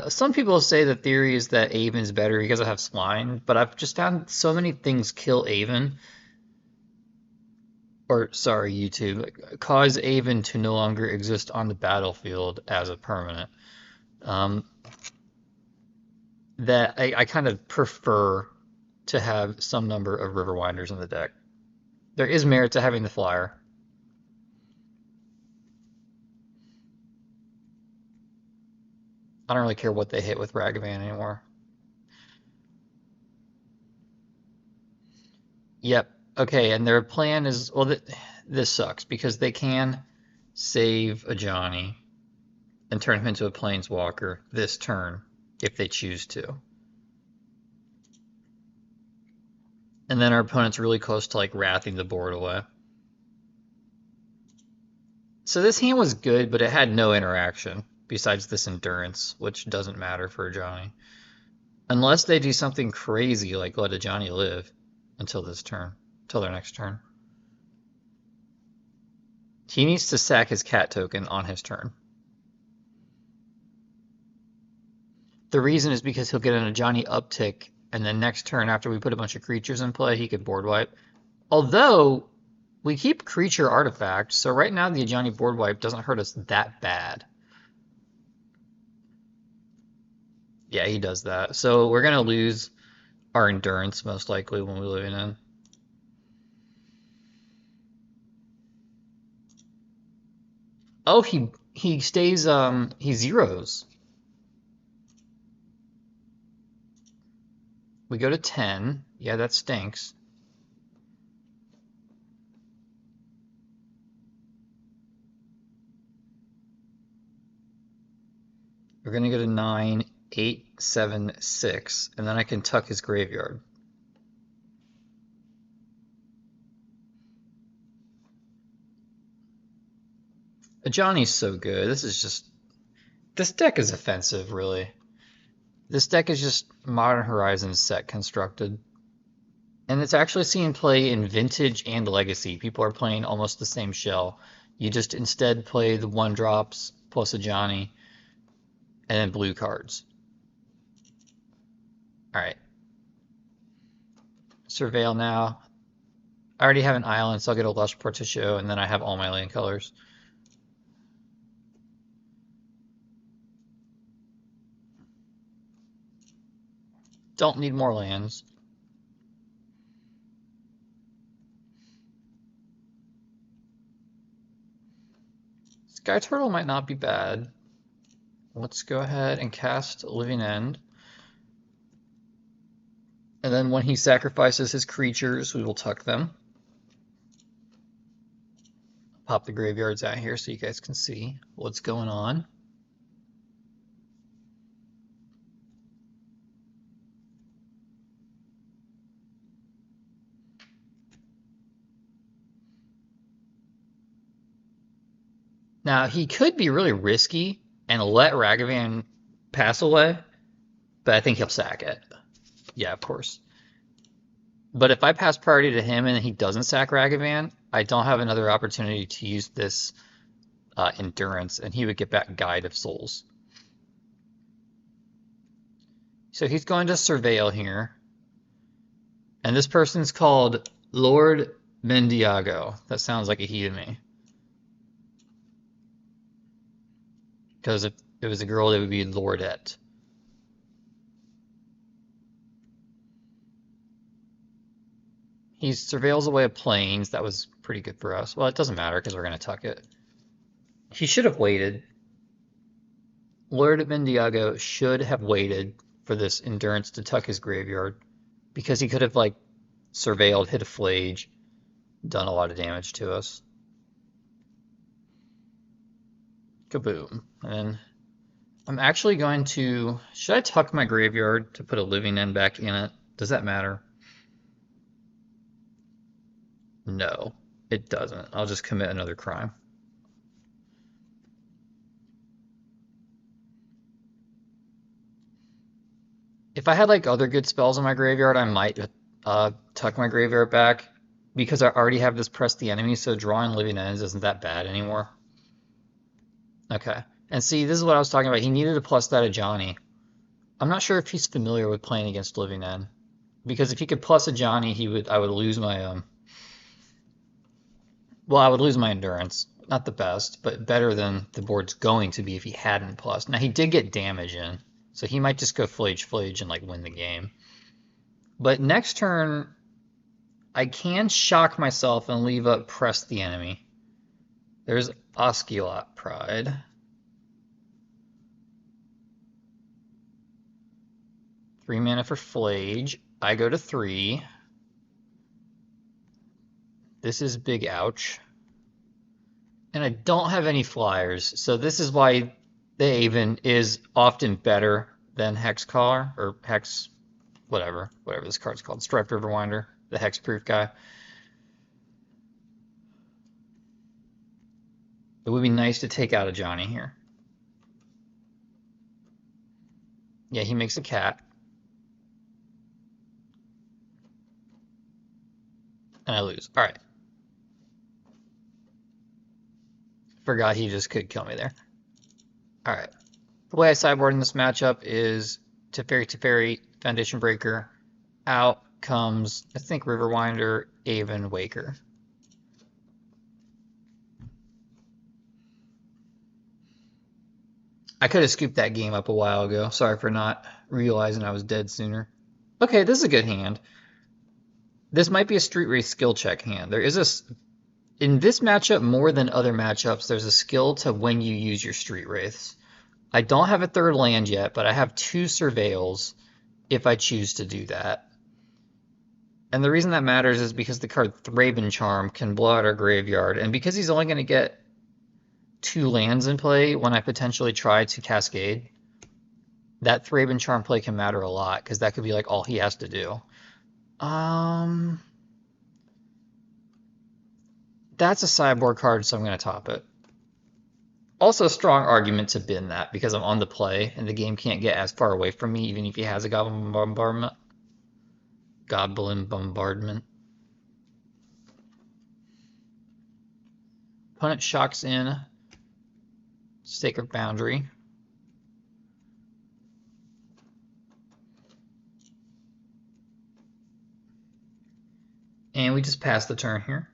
A: Some people say the theory is that Aven's better because I have Swine, but I've just found so many things kill Aven. Or, sorry, YouTube. Cause Aven to no longer exist on the battlefield as a permanent. That I kind of prefer to have some number of Riverwinders in the deck. There is merit to having the flyer. I don't really care what they hit with Ragavan anymore. Yep. Okay, and their plan is, well, this sucks because they can save a Johnny and turn him into a Planeswalker this turn if they choose to. And then our opponent's really close to like wrathing the board away. So this hand was good, but it had no interaction besides this Endurance, which doesn't matter for a Johnny. Unless they do something crazy like let a Johnny live until this turn, until their next turn. He needs to sack his cat token on his turn. The reason is because he'll get a Johnny uptick, and then next turn after we put a bunch of creatures in play, he could board wipe. Although, we keep creature artifact, so right now the Johnny board wipe doesn't hurt us that bad. Yeah, he does that. So we're going to lose our Endurance most likely when we live in. Oh, he stays he zeros. We go to 10. Yeah, that stinks. We're gonna go to 9, 8, 7, 6, and then I can tuck his graveyard. Johnny's so good. This deck is offensive, really. This deck is just Modern Horizons set constructed. And it's actually seen play in Vintage and Legacy. People are playing almost the same shell. You just instead play the 1-drops plus a Johnny and then blue cards. Alright. Surveil now. I already have an island, so I'll get a Lush Portishead, and then I have all my land colors. Don't need more lands. Sky Turtle might not be bad. Let's go ahead and cast Living End. And then when he sacrifices his creatures, we will tuck them. Pop the graveyards out here so you guys can see what's going on. Now, he could be really risky and let Ragavan pass away, but I think he'll sack it. Yeah, of course. But if I pass priority to him and he doesn't sack Ragavan, I don't have another opportunity to use this Endurance, and he would get back Guide of Souls. So he's going to Surveil here. And this person's called Lord Mendiago. That sounds like a he to me. Because if it was a girl, it would be Lordette. He surveils away a plains. That was pretty good for us. Well, it doesn't matter because we're going to tuck it. He should have waited. Lord Mendiago should have waited for this Endurance to tuck his graveyard, because he could have, like, surveilled, hit a Flage, done a lot of damage to us. Kaboom. And I'm actually going to... Should I tuck my graveyard to put a Living End back in it? Does that matter? No, it doesn't. I'll just commit another crime. If I had like other good spells in my graveyard, I might tuck my graveyard back, because I already have this Press the Enemy, so drawing Living Ends isn't that bad anymore. Okay. And see, this is what I was talking about. He needed to plus that a Johnny. I'm not sure if he's familiar with playing against Living End, because if he could plus a Johnny, I would lose my well, I would lose my Endurance. Not the best, but better than the board's going to be if he hadn't plus. Now, he did get damage in, so he might just go Flage and like win the game. But next turn, I can shock myself and leave up Press the Enemy. There's Osculot Pride. Three mana for Flage. I go to 3. This is big ouch. And I don't have any flyers, so this is why the Aven is often better than Hexcaller, or Hex, whatever this card's called, Striped Riverwinder, the hexproof guy. It would be nice to take out a Johnny here. Yeah, he makes a cat. And I lose. Alright. Forgot he just could kill me there. Alright. The way I sideboard in this matchup is Teferi, Foundation Breaker. Out comes, I think, Riverwinder, Aven, Waker. I could have scooped that game up a while ago. Sorry for not realizing I was dead sooner. Okay, this is a good hand. This might be a Street Race skill check hand. There is In this matchup, more than other matchups, there's a skill to when you use your Street Wraiths. I don't have a third land yet, but I have 2 Surveils if I choose to do that. And the reason that matters is because the card Thraben Charm can blow out our graveyard, and because he's only going to get 2 lands in play when I potentially try to Cascade, that Thraben Charm play can matter a lot, because that could be like all he has to do. That's a sideboard card, so I'm going to top it. Also, a strong argument to bin that, because I'm on the play, and the game can't get as far away from me, even if he has a Goblin Bombardment. Goblin Bombardment. Opponent shocks in Sacred Boundary. And we just pass the turn here.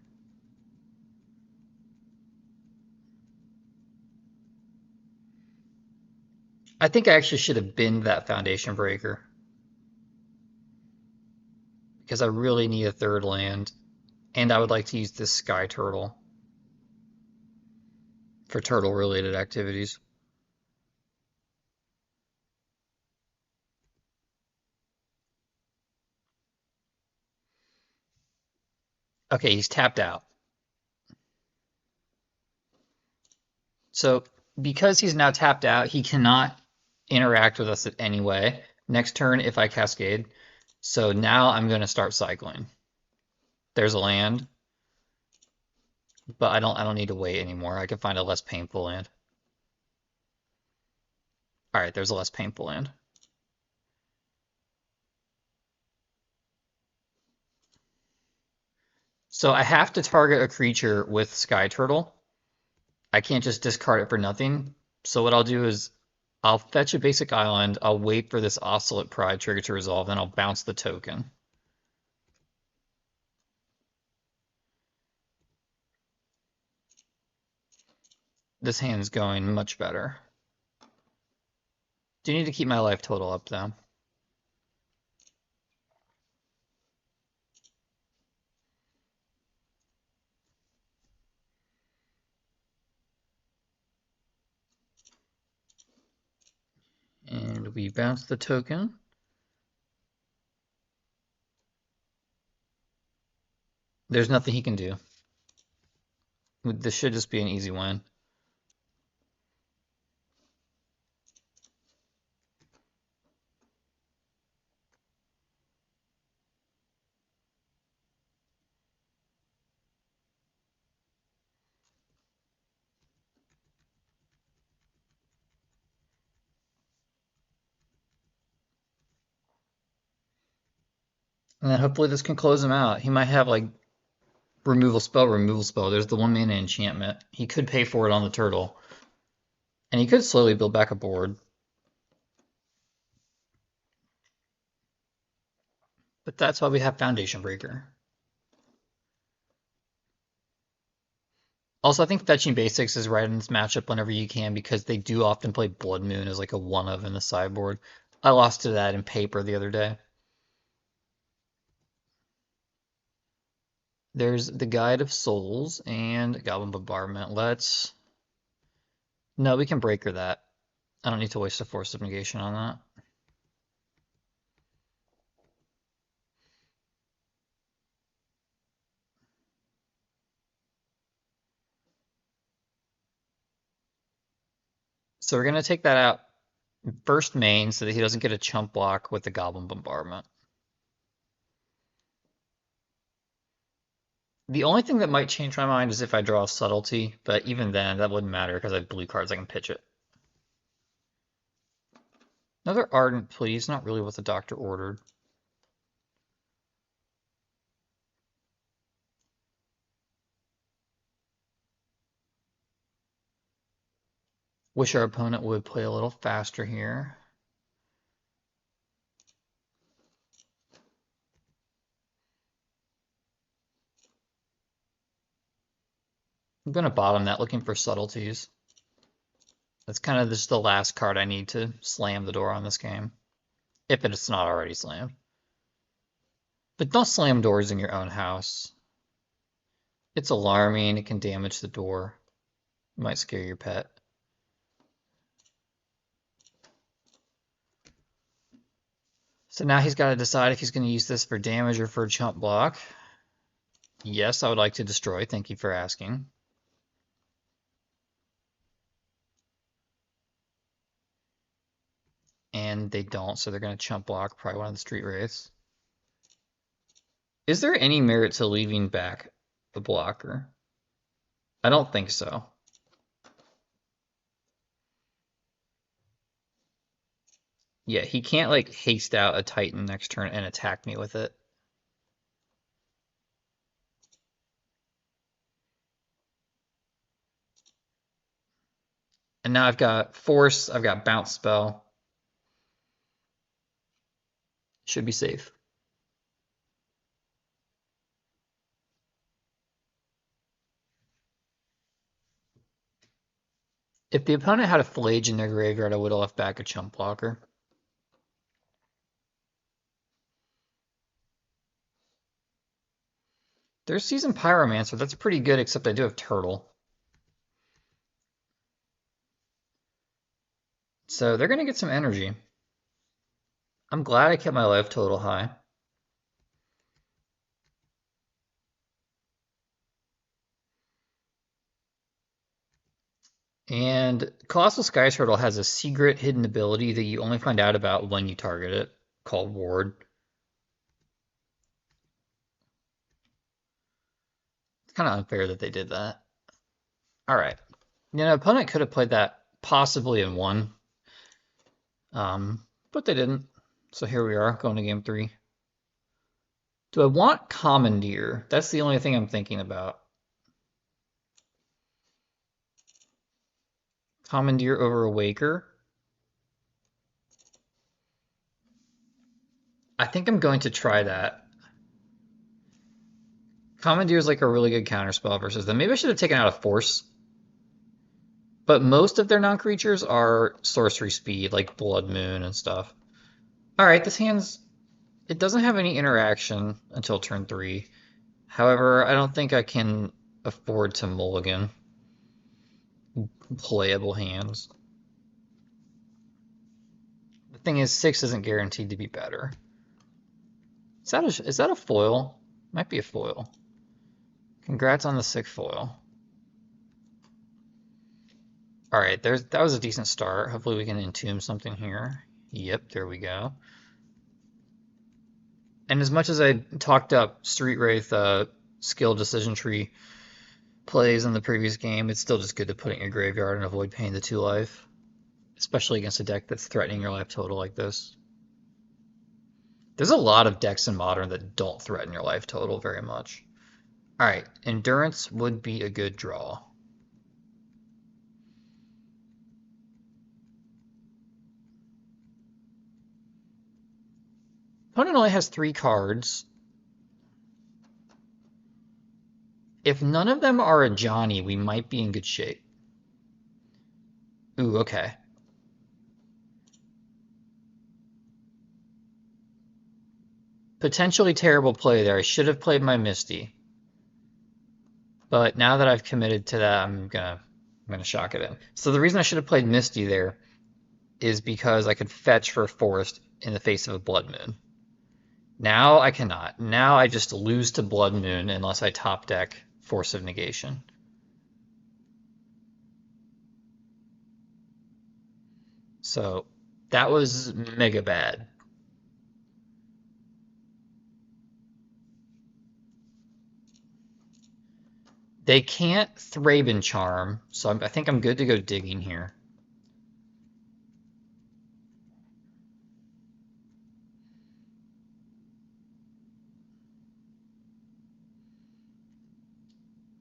A: I think I actually should have binned that Foundation Breaker, because I really need a third land, and I would like to use this Sky Turtle for turtle-related activities. Okay, he's tapped out. So because he's now tapped out, he cannot interact with us in any way. Next turn, if I Cascade. So now I'm going to start cycling. There's a land, but I don't need to wait anymore. I can find a less painful land. All right, there's a less painful land. So I have to target a creature with Sky Turtle. I can't just discard it for nothing. So what I'll do is I'll fetch a basic island, I'll wait for this Oscillate Pride trigger to resolve, then I'll bounce the token. This hand's going much better. Do need to keep my life total up though. And we bounce the token. There's nothing he can do. This should just be an easy win. And then hopefully this can close him out. He might have like removal spell, removal spell. There's the 1-mana enchantment. He could pay for it on the turtle. And he could slowly build back a board. But that's why we have Foundation Breaker. Also, I think fetching basics is right in this matchup whenever you can, because they do often play Blood Moon as like a one of in the sideboard. I lost to that in paper the other day. There's the Guide of Souls and Goblin Bombardment. No, we can breaker that. I don't need to waste a Force of Negation on that. So we're going to take that out first main so that he doesn't get a chump block with the Goblin Bombardment. The only thing that might change my mind is if I draw a Subtlety, but even then, that wouldn't matter because I have blue cards, I can pitch it. Another Ardent, please. Not really what the doctor ordered. Wish our opponent would play a little faster here. I'm going to bottom that, looking for subtleties. That's kind of just the last card I need to slam the door on this game, if it's not already slammed. But don't slam doors in your own house. It's alarming. It can damage the door. It might scare your pet. So now he's got to decide if he's going to use this for damage or for a chump block. Yes, I would like to destroy. Thank you for asking. And they don't, so they're going to chump block probably one of the street wraiths. Is there any merit to leaving back the blocker? I don't think so. Yeah, he can't like haste out a Titan next turn and attack me with it. And now I've got Force, I've got Bounce Spell. Should be safe. If the opponent had a Flage in their graveyard, I would have left back a chump blocker. There's Seasoned Pyromancer. That's pretty good, except I do have Turtle. So they're going to get some energy. I'm glad I kept my life total high. And Colossal Sky Turtle has a secret hidden ability that you only find out about when you target it, called Ward. It's kind of unfair that they did that. All right. You know, opponent could have played that possibly and won. But they didn't. So here we are, going to game 3. Do I want Commandeer? That's the only thing I'm thinking about. Commandeer over Awaker. I think I'm going to try that. Commandeer is like a really good counterspell versus them. Maybe I should have taken out a Force. But most of their non-creatures are sorcery speed, like Blood Moon and stuff. Alright, this hand's... It doesn't have any interaction until turn 3. However, I don't think I can afford to mulligan playable hands. The thing is, 6 isn't guaranteed to be better. Is that a foil? Might be a foil. Congrats on the 6 foil. Alright, that was a decent start. Hopefully we can entomb something here. Yep, there we go. And as much as I talked up Street Wraith skill decision tree plays in the previous game, it's still just good to put it in your graveyard and avoid paying the 2 life. Especially against a deck that's threatening your life total like this. There's a lot of decks in Modern that don't threaten your life total very much. Alright, Endurance would be a good draw. Opponent only has 3 cards. If none of them are a Johnny, we might be in good shape. Ooh, okay. Potentially terrible play there. I should have played my Misty. But now that I've committed to that, I'm gonna shock it in. So the reason I should have played Misty there is because I could fetch for a Forest in the face of a Blood Moon. Now I cannot. Now I just lose to Blood Moon unless I top deck Force of Negation. So that was mega bad. They can't Thraben Charm, so I think I'm good to go digging here.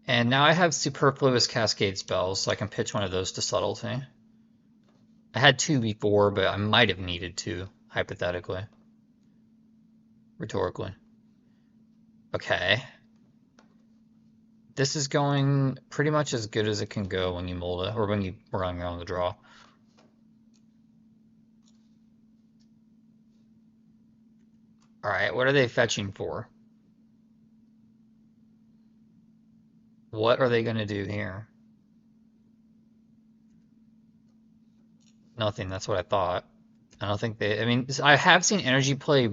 A: And now I have Superfluous Cascade spells, so I can pitch one of those to Subtlety. I had 2 before, but I might have needed 2, hypothetically. Rhetorically. Okay. This is going pretty much as good as it can go when you mold it, or when you run on the draw. Alright, what are they fetching for? What are they going to do here? Nothing, that's what I thought. I don't think they, I mean, I have seen Energy play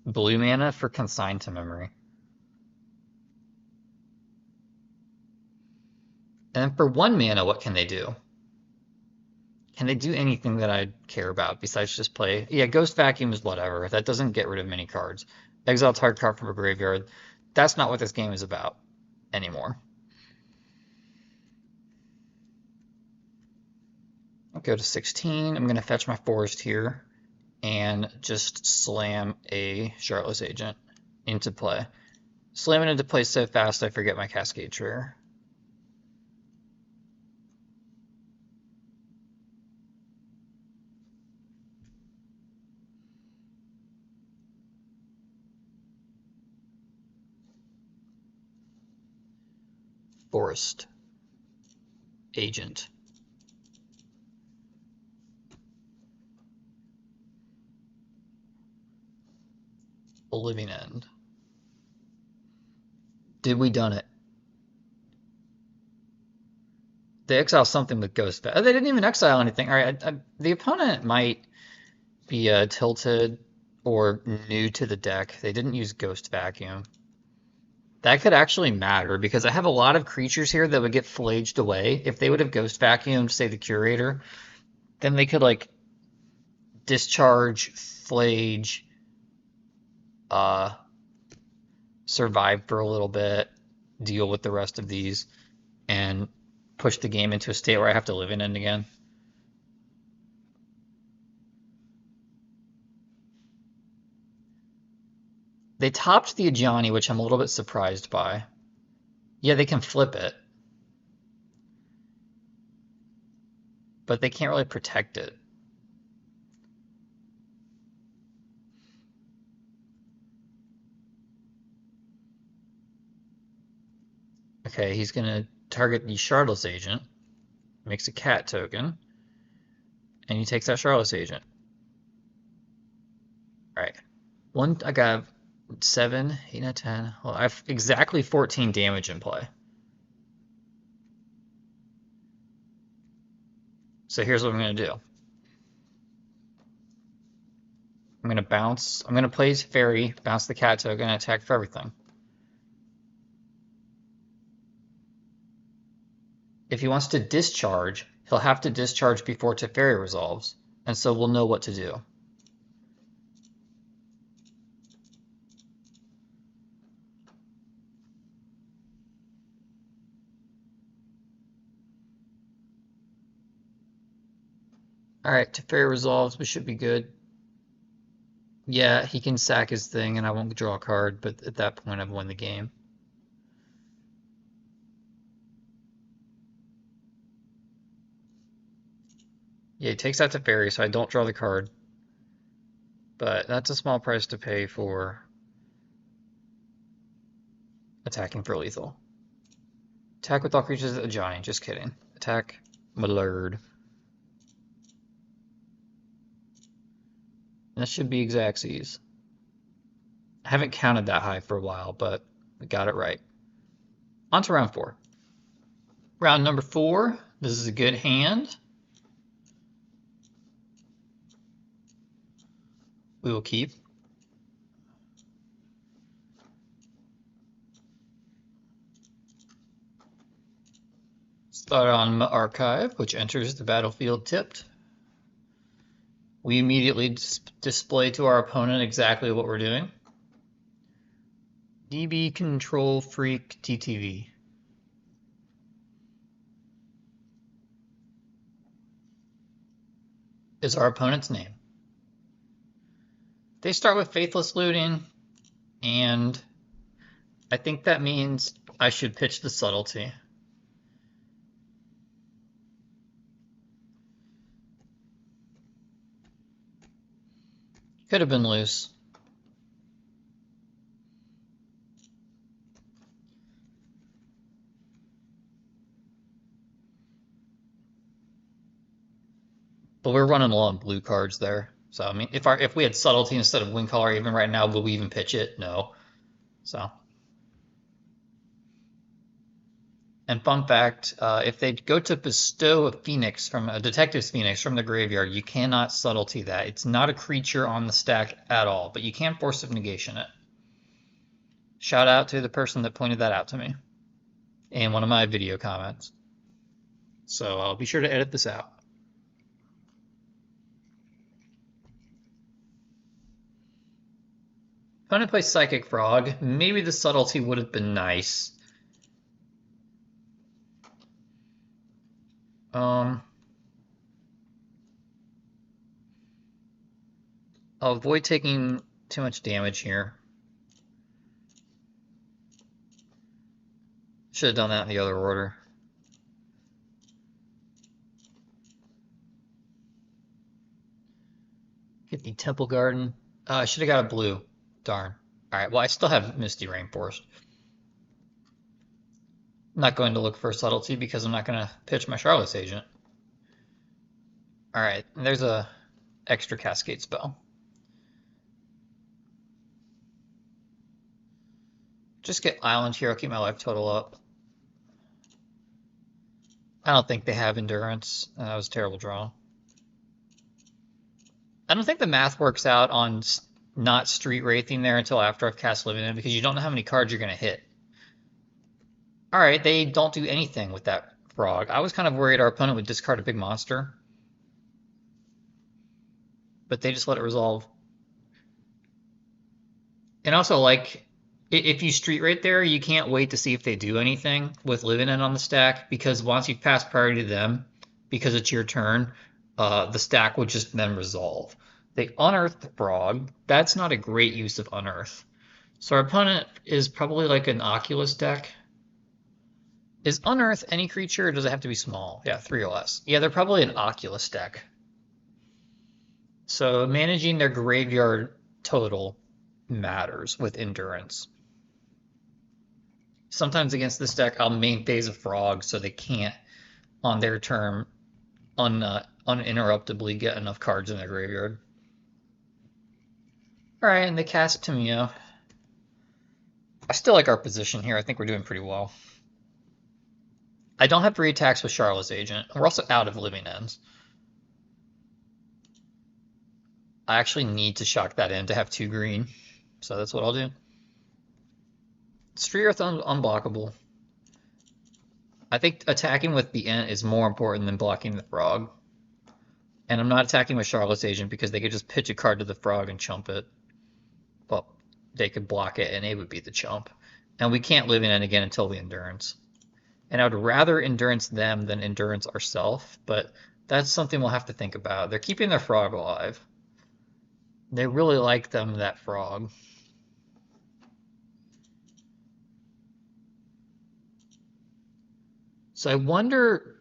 A: blue mana for Consign to Memory. And for 1 mana, what can they do? Can they do anything that I care about besides just play? Yeah, Ghost Vacuum is whatever. That doesn't get rid of many cards. Exile target card from a graveyard. That's not what this game is about anymore. I'll go to 16. I'm going to fetch my forest here and just slam a Shardless Agent into play. Slam it into play so fast I forget my Cascade trigger. Forest Agent. Living End. Did we done it? They exile something with Ghost. They didn't even exile anything. All right, the opponent might be tilted or new to the deck. They didn't use Ghost Vacuum. That could actually matter because I have a lot of creatures here that would get flaged away. If they would have Ghost Vacuumed, say the Curator, then they could like discharge, flage, survive for a little bit, deal with the rest of these, and push the game into a state where I have to live in it again. They topped the Ajani, which I'm a little bit surprised by. Yeah, they can flip it, but they can't really protect it. Okay, he's going to target the Shardless Agent, makes a cat token, and he takes that Shardless Agent. All right. I got 7, 8, 9, 10. Well, I have exactly 14 damage in play. So here's what I'm going to do. I'm going to bounce. I'm going to play Fairy, bounce the cat token, and attack for everything. If he wants to discharge, he'll have to discharge before Teferi resolves, and so we'll know what to do. All right, Teferi resolves. We should be good. Yeah, he can sack his thing, and I won't draw a card, but at that point, I've won the game. Yeah, he takes out Teferi, so I don't draw the card. But that's a small price to pay for attacking for lethal. Attack with all creatures at a giant. Just kidding. Attack Malerd. That should be Xaxes. I haven't counted that high for a while, but we got it right. On to round 4. Round number 4. This is a good hand. We will keep. Start on Archive, which enters the battlefield tipped. We immediately display to our opponent exactly what we're doing. DB Control Freak TTV. Is our opponent's name. They start with Faithless Looting, and I think that means I should pitch the Subtlety. Could have been loose. But we're running low on blue cards there. So I mean, if we had Subtlety instead of Windcaller even right now, would we even pitch it? No. So And fun fact, if they go to bestow a detective's phoenix from the graveyard, you cannot subtlety that. It's not a creature on the stack at all, but you can force of negation it. Shout out to the person that pointed that out to me in one of my video comments. So I'll be sure to edit this out. Opponent plays Psychic Frog. Maybe the subtlety would have been nice. I'll avoid taking too much damage here. Should have done that in the other order. Get the Temple Garden. I should have got a blue. Darn. Alright, well I still have Misty Rainforest. I'm not going to look for subtlety because I'm not going to pitch my Charlotte's Agent. Alright, there's a extra Cascade spell. Just get Island here, I'll keep my life total up. I don't think they have Endurance. That was a terrible draw. I don't think the math works out on not Street Wraithing there until after I've cast Living End because you don't know how many cards you're going to hit. Alright, they don't do anything with that frog. I was kind of worried our opponent would discard a big monster. But they just let it resolve. And also, like, if you Street Wraith there, you can't wait to see if they do anything with Living End on the stack, because once you've passed priority to them, because it's your turn, the stack would just then resolve. They unearth the frog. That's not a great use of unearth. So our opponent is probably like an Oculus deck. Is unearth any creature, or does it have to be small? Yeah, 3 or less. Yeah, they're probably an Oculus deck. So managing their graveyard total matters with Endurance. Sometimes against this deck, I'll main phase a frog so they can't, on their turn, uninterruptedly get enough cards in their graveyard. Alright, and they cast Tamio. I still like our position here. I think we're doing pretty well. I don't have 3 attacks with Charlotte's Agent. We're also out of Living Ends. I actually need to shock that in to have 2 green. So that's what I'll do. Street Earth unblockable. I think attacking with the Ent is more important than blocking the frog. And I'm not attacking with Charlotte's Agent because they could just pitch a card to the frog and chump it. Well, they could block it and it would be the chump. And we can't live in it again until the Endurance. And I would rather Endurance them than Endurance ourselves, but that's something we'll have to think about. They're keeping their frog alive. They really like them, that frog. So I wonder,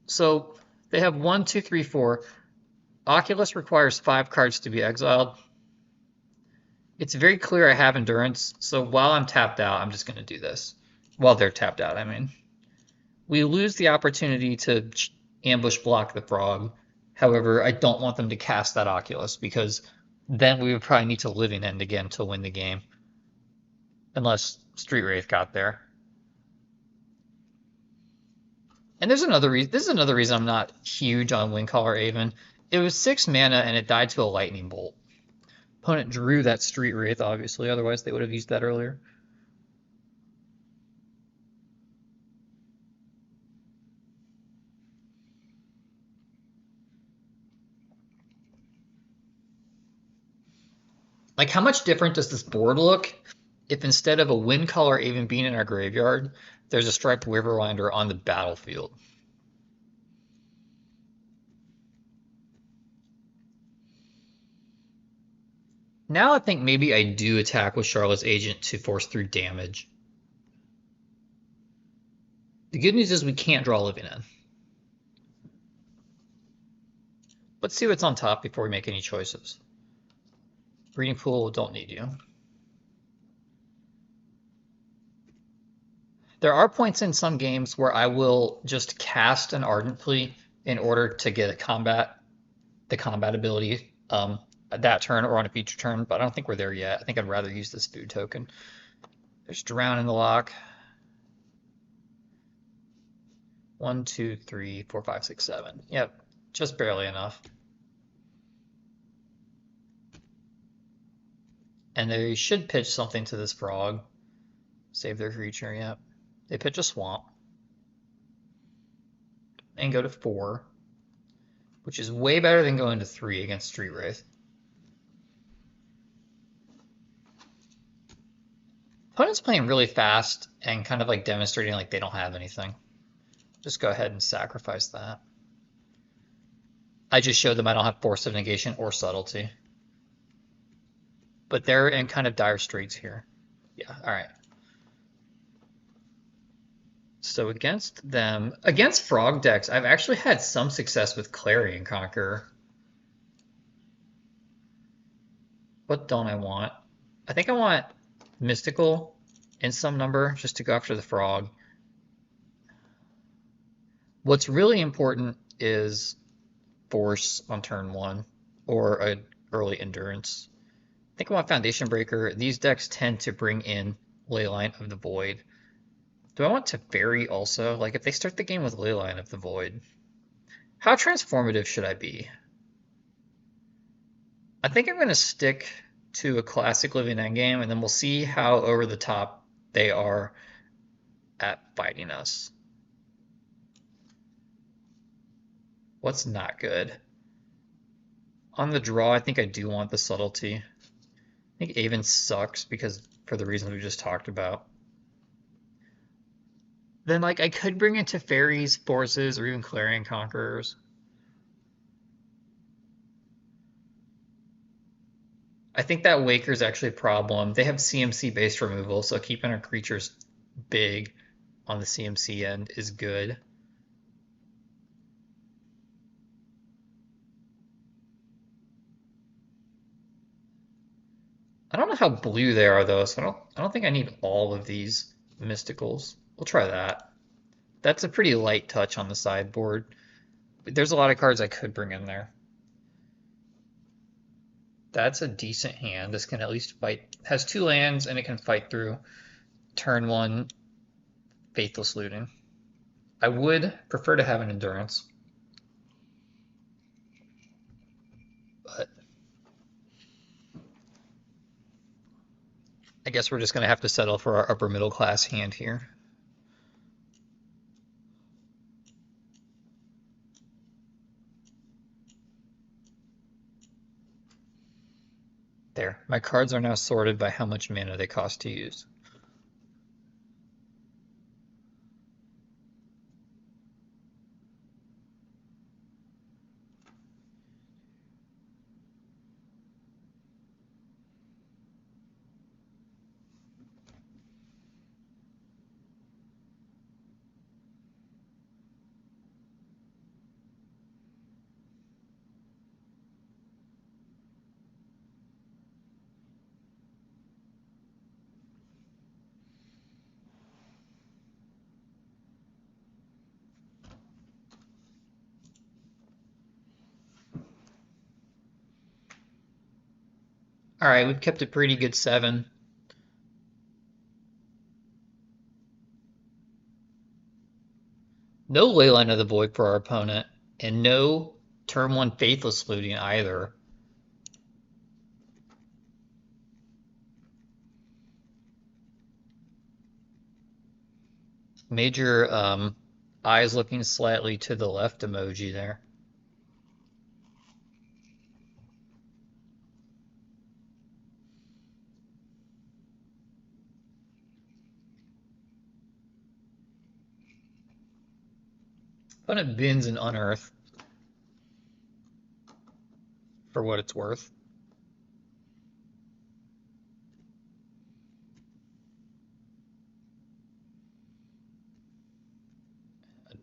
A: so they have 1, 2, 3, 4. Oculus requires 5 cards to be exiled. It's very clear I have Endurance, so while I'm tapped out, I'm just going to do this. While they're tapped out, I mean. We lose the opportunity to ambush block the frog. However, I don't want them to cast that Oculus, because then we would probably need to Living End again to win the game. Unless Street Wraith got there. And there's another reason. This is another reason I'm not huge on Windcaller Aven. It was 6 mana and it died to a lightning bolt. Opponent drew that Street Wraith, obviously. Otherwise, they would have used that earlier. Like, how much different does this board look if instead of a Windcaller Aven being in our graveyard, there's a Striped Riverwinder on the battlefield? Now I think maybe I do attack with Charlotte's Agent to force through damage. The good news is we can't draw Living End. Let's see what's on top before we make any choices. Breeding Pool, don't need you. There are points in some games where I will just cast an Ardent Plea in order to get the combat ability that turn or on a future turn, but I don't think we're there yet. I think I'd rather use this food token. There's Drown in the Lock. 1, 2, 3, 4, 5, 6, 7. Yep, just barely enough. And they should pitch something to this frog. Save their creature, yep. They pitch a swamp. And go to 4, which is way better than going to 3 against Street Wraith. Opponent's playing really fast and kind of like demonstrating like they don't have anything. Just go ahead and sacrifice that. I just showed them I don't have Force of Negation or Subtlety. But they're in kind of dire straits here. Yeah, alright. So against them, against frog decks, I've actually had some success with Clarion Conqueror. What don't I want? I think I want Mystical in some number just to go after the frog. What's really important is Force on turn 1 or an early Endurance. I think I want Foundation Breaker. These decks tend to bring in Leyline of the Void. Do I want Teferi also? Like if they start the game with Leyline of the Void, how transformative should I be? I think I'm going to stick to a classic Living End game, and then we'll see how over the top they are at fighting us. What's not good? On the draw, I think I do want the Subtlety. I think Avon sucks because for the reasons we just talked about. Then like I could bring in Teferi's Forces or even Clarion Conquerors. I think that Waker's actually a problem. They have CMC based removal, so keeping our creatures big on the CMC end is good. I don't know how blue they are though, so I don't think I need all of these mysticals. We'll try that. That's a pretty light touch on the sideboard. There's a lot of cards I could bring in there. That's a decent hand. This can at least fight. Has 2 lands and it can fight through turn 1 Faithless Looting. I would prefer to have an Endurance. But I guess we're just going to have to settle for our upper middle class hand here. There, my cards are now sorted by how much mana they cost to use. All right, we've kept a pretty good 7. No Leyline of the Void for our opponent, and no turn 1 Faithless Looting either. Major eyes looking slightly to the left emoji there. Opponent bins and unearth for what it's worth.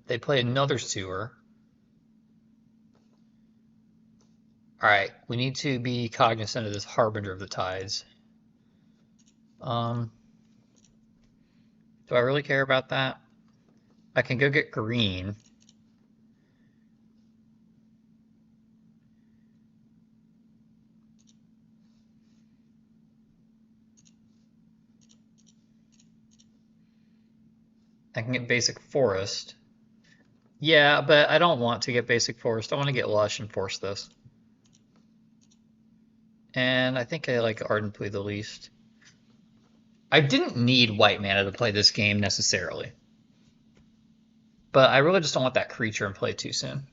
A: They play another sewer. All right, we need to be cognizant of this Harbinger of the Tides. Do I really care about that? I can go get green. I can get basic forest. Yeah, but I don't want to get basic forest. I want to get lush and force this. And I think I like Ardently the least. I didn't need white mana to play this game necessarily, but I really just don't want that creature in play too soon.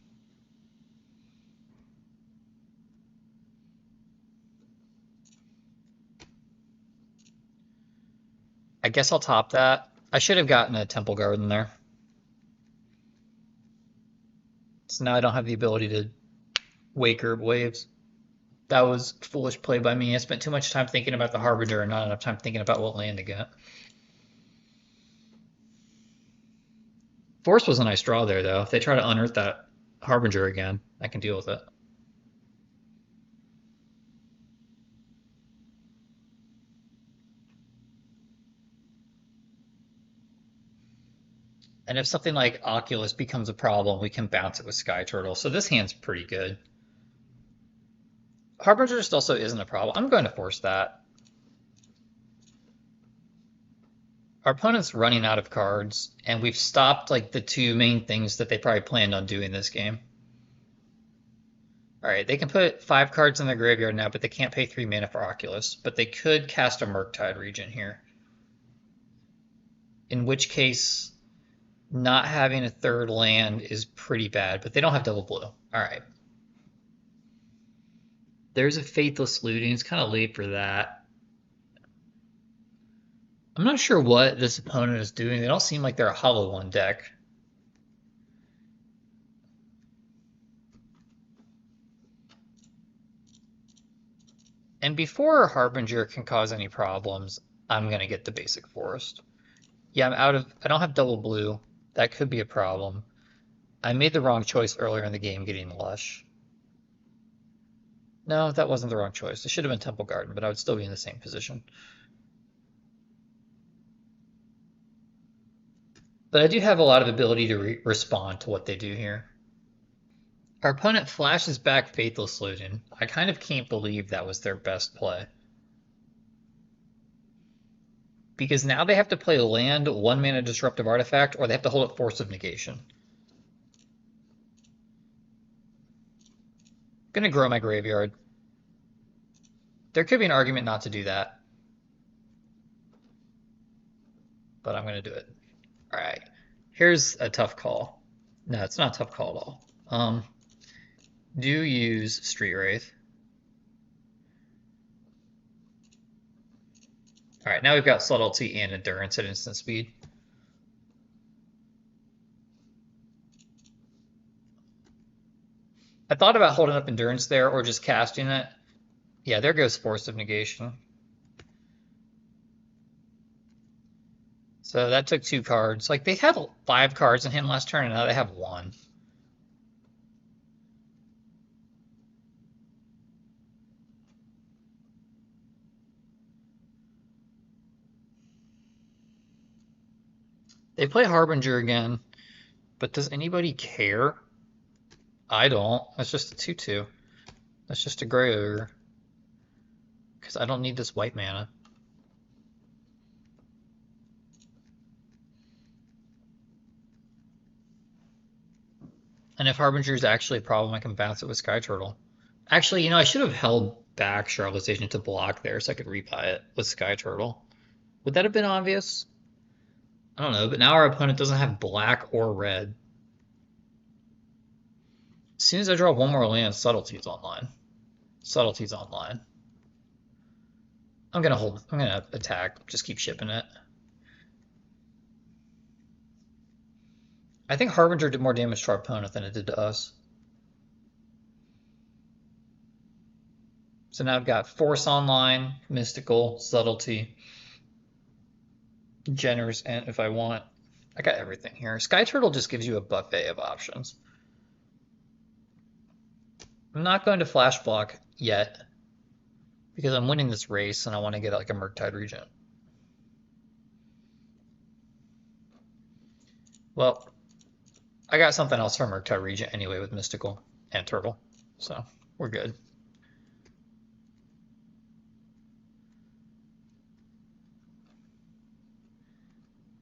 A: I guess I'll top that. I should have gotten a Temple Garden there. So now I don't have the ability to wake herb waves. That was foolish play by me. I spent too much time thinking about the Harbinger and not enough time thinking about what land to get. Force was a nice draw there, though. If they try to unearth that Harbinger again, I can deal with it. And if something like Oculus becomes a problem, we can bounce it with Sky Turtle. So this hand's pretty good. Harbinger just also isn't a problem. I'm going to force that. Our opponent's running out of cards, and we've stopped like the two main things that they probably planned on doing this game. All right, they can put 5 cards in their graveyard now, but they can't pay 3 mana for Oculus. But they could cast a Murktide Regent here. In which case, not having a third land is pretty bad, but they don't have double blue. All right. There's a Faithless Looting. It's kind of late for that. I'm not sure what this opponent is doing. They don't seem like they're a Hollow One deck. And before Harbinger can cause any problems, I'm going to get the basic forest. Yeah, I don't have double blue. That could be a problem. I made the wrong choice earlier in the game getting Lush. No, that wasn't the wrong choice. It should have been Temple Garden, but I would still be in the same position. But I do have a lot of ability to respond to what they do here. Our opponent flashes back Faithless Looting. I kind of can't believe that was their best play. Because now they have to play land, 1 mana Disruptive Artifact, or they have to hold up Force of Negation. I'm going to grow my graveyard. There could be an argument not to do that. But I'm going to do it. All right. Here's a tough call. No, it's not a tough call at all. Do use Street Wraith. All right, now we've got Subtlety and Endurance at instant speed. I thought about holding up Endurance there or just casting it. Yeah, there goes Force of Negation. So that took 2 cards. Like, they had 5 cards in hand last turn, and now they have 1. They play Harbinger again, but does anybody care? I don't. That's just a 2/2. That's just a gray ogre. Because I don't need this white mana. And if Harbinger is actually a problem, I can bounce it with Sky Turtle. Actually, I should have held back Charlottization to block there so I could rebuy it with Sky Turtle. Would that have been obvious? I don't know, but now our opponent doesn't have black or red. As soon as I draw 1 more land, Subtlety's online. Subtlety's online. I'm gonna attack, just keep shipping it. I think Harbinger did more damage to our opponent than it did to us. So now I've got Force online, Mystical, Subtlety, Generous, and if I want, I got everything here. Sky Turtle just gives you a buffet of options. I'm not going to Flash Block yet because I'm winning this race and I want to get like a Murktide Regent. Well, I got something else for Murktide Regent anyway with Mystical and Turtle, so we're good.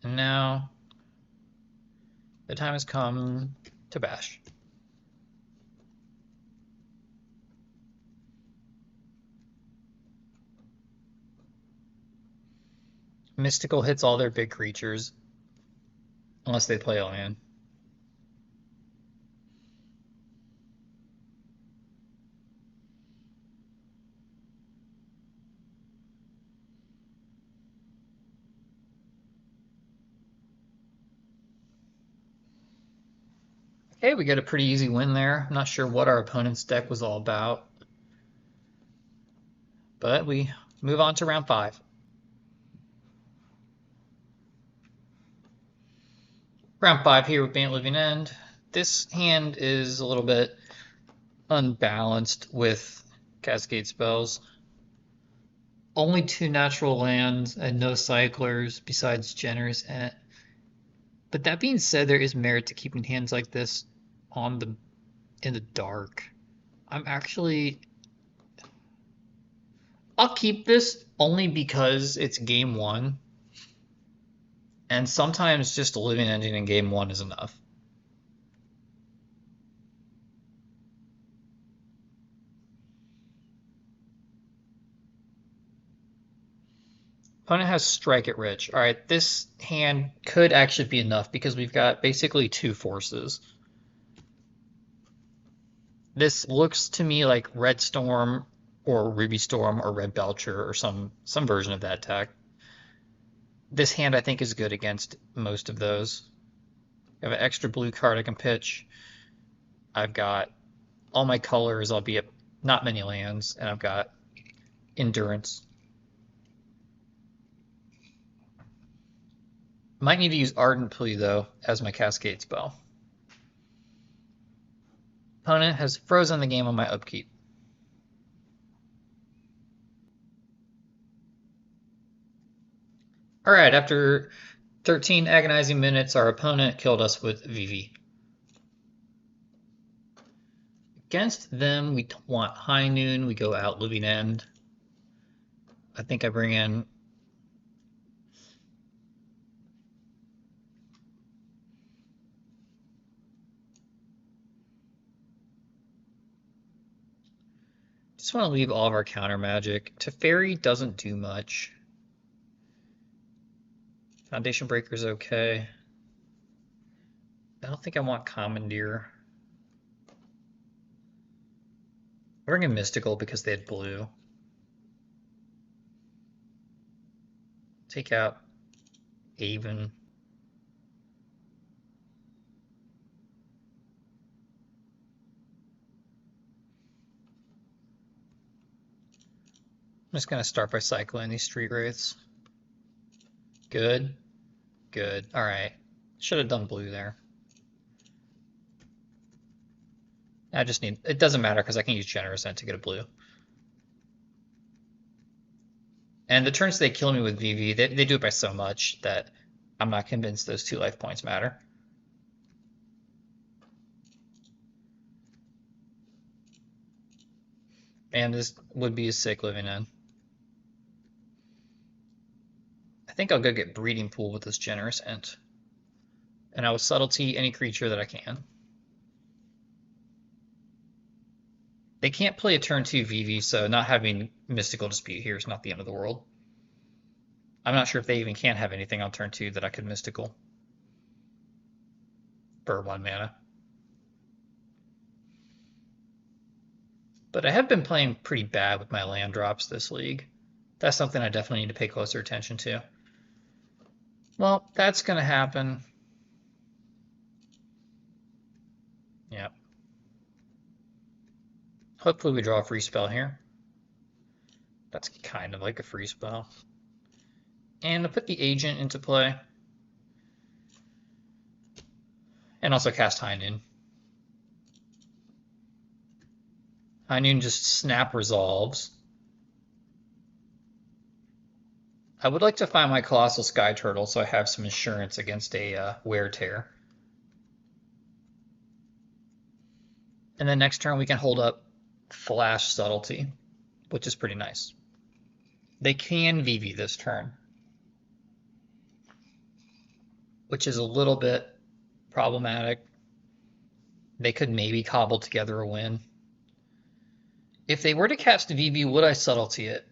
A: And now the time has come to bash. Mystical hits all their big creatures, unless they play land. Okay, we get a pretty easy win there. I'm not sure what our opponent's deck was all about, but we move on to round 5. Round 5 here with Bant Living End. This hand is a little bit unbalanced with Cascade spells. Only 2 natural lands and no cyclers besides Generous Ent. But that being said, there is merit to keeping hands like this on the in the dark. I'll keep this only because it's game 1, and sometimes just a living ending in game 1 is enough. Opponent has Strike It Rich. All right, this hand could actually be enough because we've got basically 2 forces. This looks to me like Red Storm or Ruby Storm or Red Belcher or some version of that deck. This hand I think is good against most of those. I have an extra blue card I can pitch. I've got all my colors, albeit not many lands, and I've got Endurance. Might need to use Ardent Plea, though, as my Cascade spell. Opponent has frozen the game on my upkeep. Alright, after 13 agonizing minutes, our opponent killed us with VV. Against them, we want High Noon, we go out Living End. I think I bring in just want to leave all of our counter magic. Teferi doesn't do much. Foundation Breaker's okay. I don't think I want Commandeer. I bring in Mystical because they had blue. Take out Haven. I'm just going to start by cycling these Street Wraiths. Good. Good. All right. Should have done blue there. I just need... It doesn't matter because I can use Generous Ent to get a blue. And the turns they kill me with VV, they do it by so much that I'm not convinced those 2 life points matter. And this would be a sick Living End. I think I'll go get Breeding Pool with this Generous Ent. And I will Subtlety any creature that I can. They can't play a turn 2 VV, so not having Mystical Dispute here is not the end of the world. I'm not sure if they even can have anything on turn 2 that I could Mystical for 1 mana. But I have been playing pretty bad with my land drops this league. That's something I definitely need to pay closer attention to. Well, that's going to happen. Yep. Hopefully we draw a free spell here. That's kind of like a free spell. And to put the Agent into play. And also cast High Noon. High Noon just snap resolves. I would like to find my Colossal Sky Turtle so I have some insurance against a Wear Tear. And then next turn we can hold up Flash Subtlety, which is pretty nice. They can VV this turn, which is a little bit problematic. They could maybe cobble together a win. If they were to cast VV, would I subtlety it?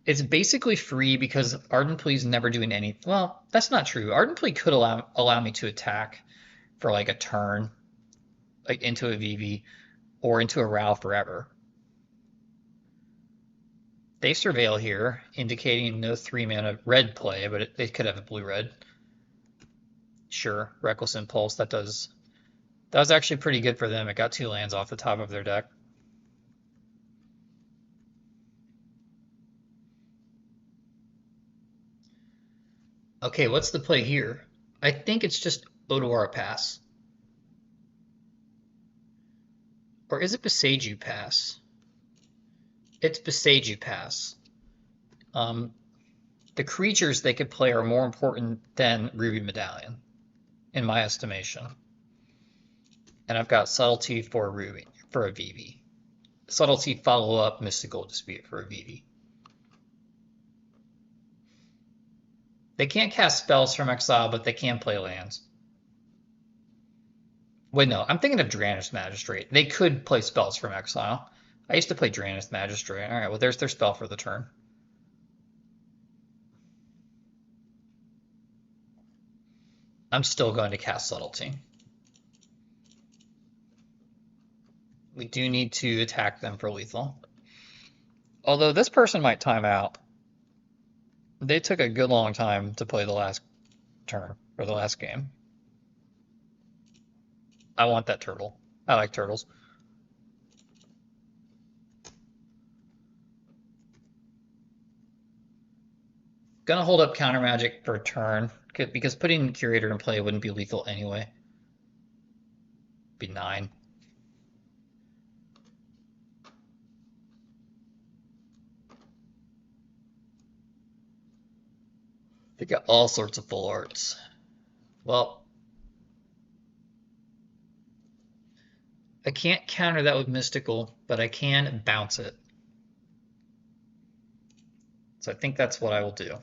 A: It's basically free because Ardent Plea's never doing anything. Well, that's not true. Ardent Plea could allow me to attack for like a turn, like into a VV or into a Ral forever. They surveil here, indicating no 3-mana red play, but they could have a blue-red. Sure, Reckless Impulse, that was actually pretty good for them. It got 2 lands off the top of their deck. Okay, what's the play here? I think it's just Otawara Pass. Or is it Boseiju Pass? It's Boseiju Pass. The creatures they could play are more important than Ruby Medallion, in my estimation. And I've got Subtlety for a Ruby, for a VV. Subtlety follow up Mystical Dispute for a VV. They can't cast spells from exile, but they can play lands. Wait, no, I'm thinking of Draenei Magistrate. They could play spells from exile. I used to play Draenei Magistrate. All right, well, there's their spell for the turn. I'm still going to cast Subtlety. We do need to attack them for lethal. Although this person might time out. They took a good long time to play the last turn, or the last game. I want that turtle. I like turtles. Gonna hold up counter magic for a turn, because putting Curator in play wouldn't be lethal anyway. Be 9. They got all sorts of full arts. Well, I can't counter that with Mystical, but I can bounce it. So I think that's what I will do.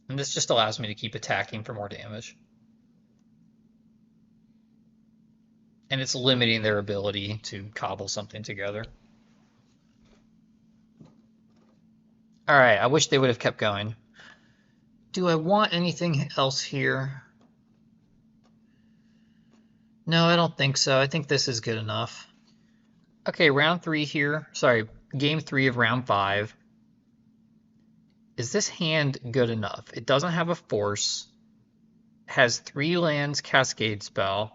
A: And this just allows me to keep attacking for more damage. And it's limiting their ability to cobble something together. All right, I wish they would have kept going. Do I want anything else here? No, I don't think so. I think this is good enough. Okay, round 3 here. Sorry, game 3 of round 5. Is this hand good enough? It doesn't have a force, has 3 lands Cascade spell,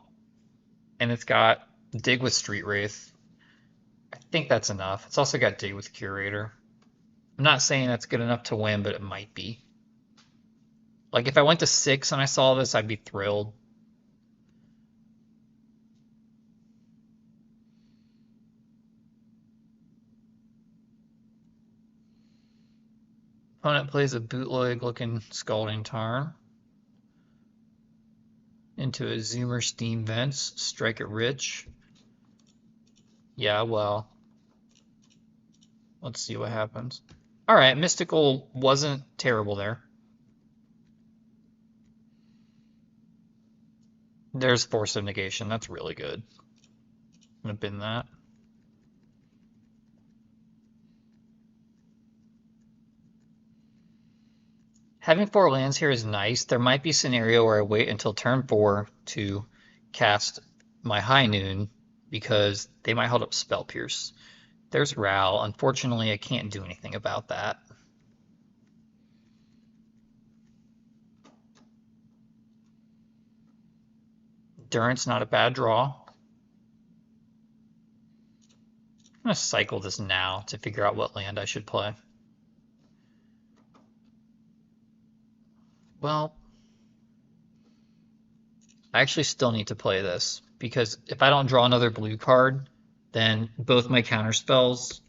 A: and it's got Dig with Street Wraith. I think that's enough. It's also got Dig with Curator. I'm not saying that's good enough to win, but it might be. Like, if I went to 6 and I saw this, I'd be thrilled. Opponent plays a bootleg-looking Scalding Tarn into a Zoomer Steam Vents, strike it rich. Yeah, well, let's see what happens. All right, Mystical wasn't terrible there. There's Force of Negation. That's really good. I'm gonna bin that. Having 4 lands here is nice. There might be a scenario where I wait until turn 4 to cast my High Noon because they might hold up Spell Pierce. There's Ral. Unfortunately, I can't do anything about that. Durance, not a bad draw. I'm going to cycle this now to figure out what land I should play. Well, I actually still need to play this because if I don't draw another blue card, then both my counter spells,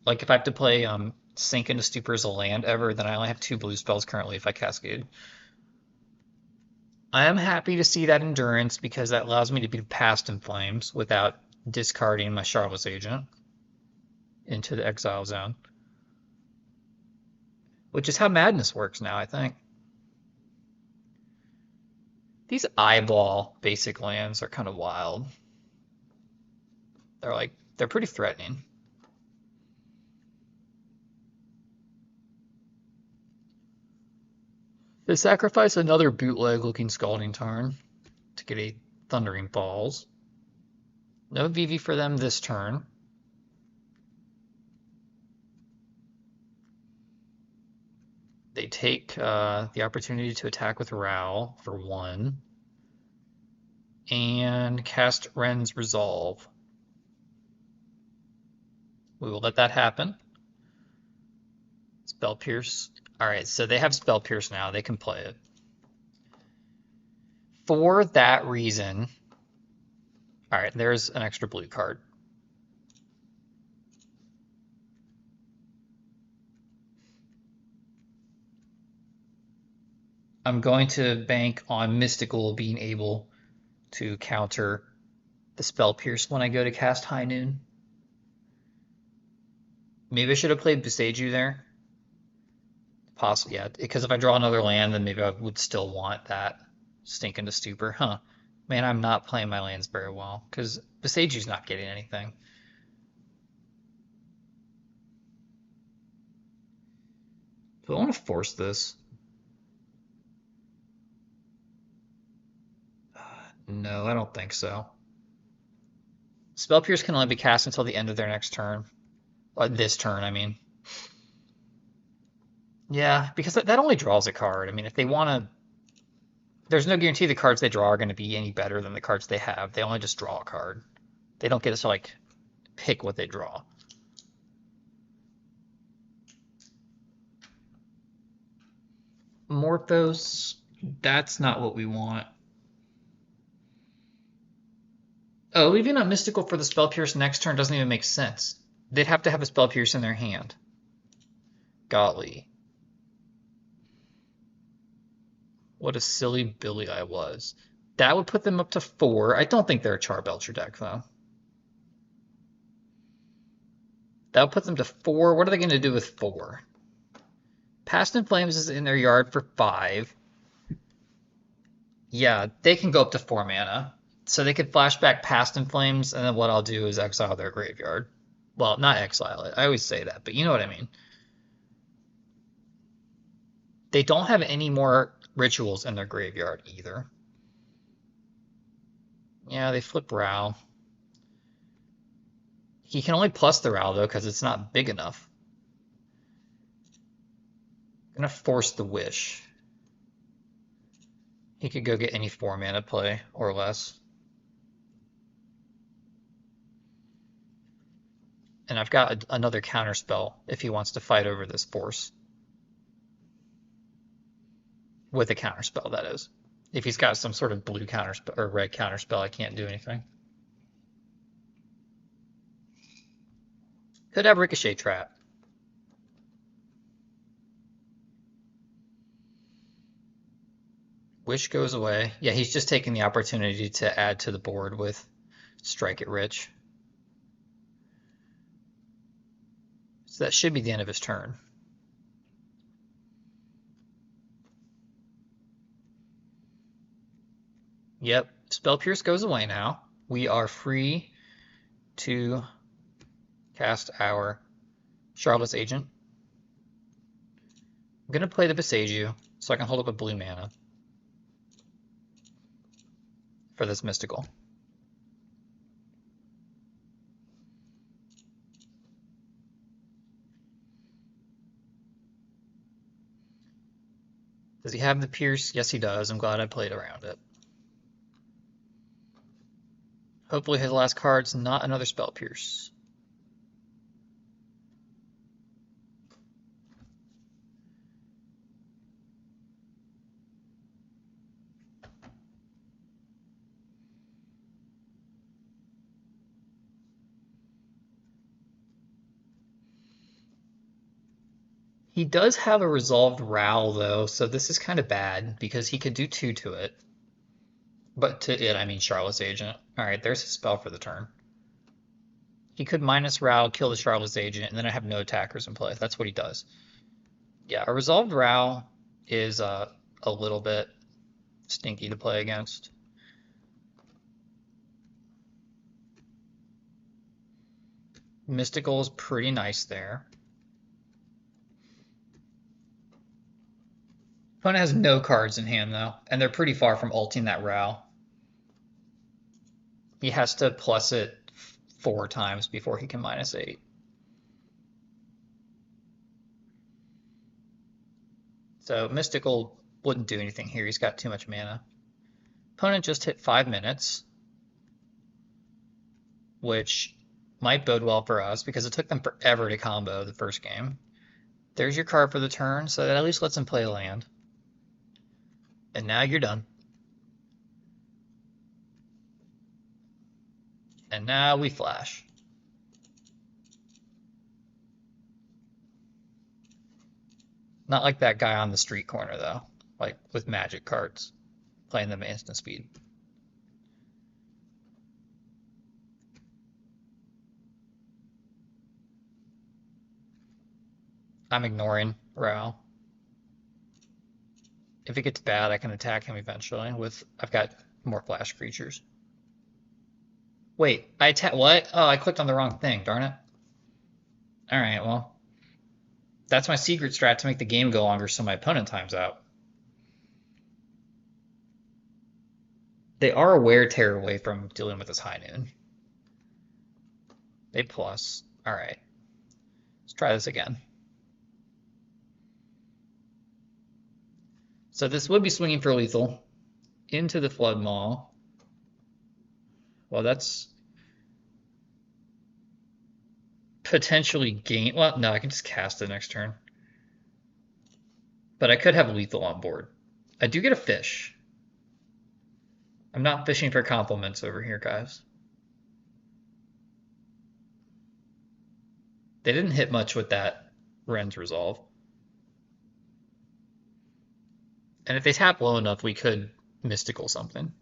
A: like if I have to play Sink into Stupor as a land ever, then I only have 2 blue spells currently if I Cascade. I am happy to see that Endurance because that allows me to be Past in Flames without discarding my Charlotte's Agent into the exile zone. which is how Madness works now, I think. These eyeball basic lands are kind of wild. They're pretty threatening. They sacrifice another bootleg looking Scalding Tarn to get a Thundering Balls. No VV for them this turn. They take the opportunity to attack with Ral for 1. And cast Ren's Resolve. We will let that happen. Spell Pierce. Alright, so they have Spell Pierce now. They can play it. For that reason... Alright, there's an extra blue card. I'm going to bank on Mystical being able to counter the Spell Pierce when I go to cast High Noon. Maybe I should have played Boseiju there. Possibly, yeah. Because if I draw another land, then maybe I would still want that Stink into Stupor. Huh. Man, I'm not playing my lands very well. Because Boseiju's not getting anything. Do I want to force this? No, I don't think so. Spell Pierce can only be cast until the end of their next turn. This turn, I mean. Yeah, because that only draws a card. I mean, if they want to... There's no guarantee the cards they draw are going to be any better than the cards they have. They only just draw a card. They don't get to, like, pick what they draw. Morphos, that's not what we want. Oh, leaving a Mystical for the Spell Pierce next turn doesn't even make sense. They'd have to have a Spell Pierce in their hand. Golly. What a silly Billy I was. That would put them up to 4. I don't think they're a Charbelcher deck, though. That would put them to 4. What are they going to do with 4? Past in Flames is in their yard for 5. Yeah, they can go up to 4 mana. So they could flashback Past in Flames, and then what I'll do is exile their graveyard. Well, not exile it. I always say that, but you know what I mean. They don't have any more rituals in their graveyard either. Yeah, they flip Ral. He can only plus the Ral, though, because it's not big enough. I'm going to force the Wish. He could go get any 4 mana play, or less. And I've got another counterspell if he wants to fight over this force. With a counterspell, that is. If he's got some sort of blue counterspell or red counterspell, I can't do anything. Could have Ricochet Trap. Wish goes away. Yeah, he's just taking the opportunity to add to the board with Strike It Rich. So that should be the end of his turn. Yep, Spell Pierce goes away now. We are free to cast our Charlotte's Agent. I'm going to play the Boseiju so I can hold up a blue mana for this Mystical. Does he have the Pierce? Yes, he does. I'm glad I played around it. Hopefully his last card's not another Spell Pierce. He does have a resolved Ral, though, so this is kind of bad because he could do 2 to it. But to it, I mean Charlotte's Agent. Alright, there's his spell for the turn. He could minus Ral, kill the Charlotte's Agent, and then I have no attackers in play. That's what he does. Yeah, a resolved Row is a little bit stinky to play against. Mystical is pretty nice there. Opponent has no cards in hand though, and they're pretty far from ulting that Row. He has to plus it 4 times before he can -8. So Mystical wouldn't do anything here. He's got too much mana. Opponent just hit 5 minutes, which might bode well for us because it took them forever to combo the first game. There's your card for the turn, so that at least lets him play a land. And now you're done. And now we flash. Not like that guy on the street corner, though. Like with magic cards. Playing them at instant speed. I'm ignoring Rao. If it gets bad, I can attack him eventually with... I've got more flash creatures. Wait, I attack... What? Oh, I clicked on the wrong thing, darn it. Alright, well... That's my secret strat to make the game go longer so my opponent times out. They are a wear tear away from dealing with this high noon. They plus. Alright. Let's try this again. So this would be swinging for lethal. Into the Flood Maw. Well, that's potentially gain. Well, no, I can just cast it next turn. But I could have lethal on board. I do get a fish. I'm not fishing for compliments over here, guys. They didn't hit much with that Ren's Resolve. And if they tap low enough, we could mystical something.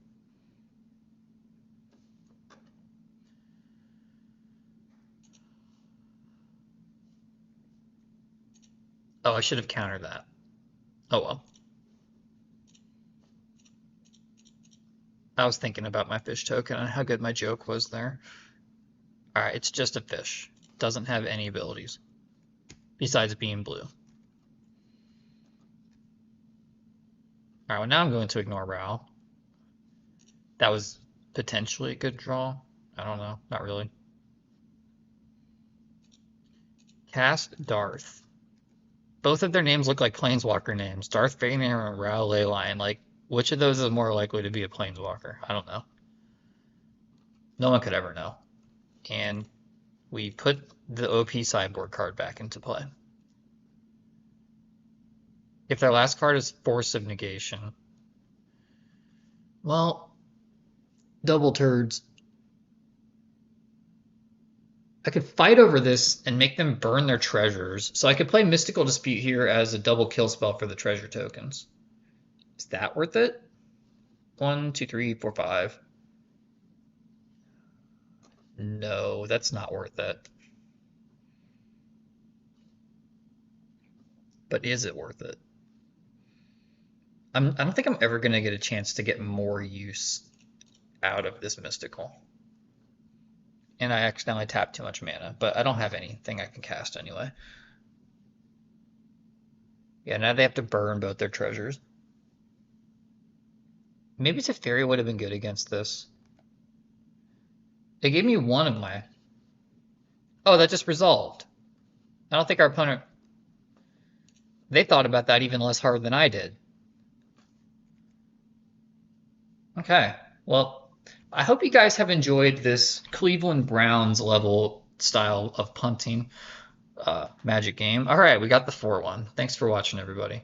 A: Oh, I should have countered that. Oh well. I was thinking about my fish token and how good my joke was there. Alright, it's just a fish. Doesn't have any abilities. Besides being blue. Alright, well now I'm going to ignore Rao. That was potentially a good draw. I don't know, not really. Cast Darth. Both of their names look like Planeswalker names. Darth Vader and Rao Leyline. Like, which of those is more likely to be a Planeswalker? I don't know. No one could ever know. And we put the OP sideboard card back into play. If their last card is Force of Negation, well, double turds. I could fight over this and make them burn their treasures. So I could play Mystical Dispute here as a double kill spell for the treasure tokens. Is that worth it? 1, 2, 3, 4, 5. No, that's not worth it. But is it worth it? I don't think I'm ever going to get a chance to get more use out of this Mystical. And I accidentally tapped too much mana, but I don't have anything I can cast anyway. Yeah, now they have to burn both their treasures. Maybe Teferi would have been good against this. It gave me one of my... Oh, that just resolved. I don't think our opponent... They thought about that even less hard than I did. Okay, well, I hope you guys have enjoyed this Cleveland Browns level style of punting Magic game. All right, we got the 4-1. Thanks for watching, everybody.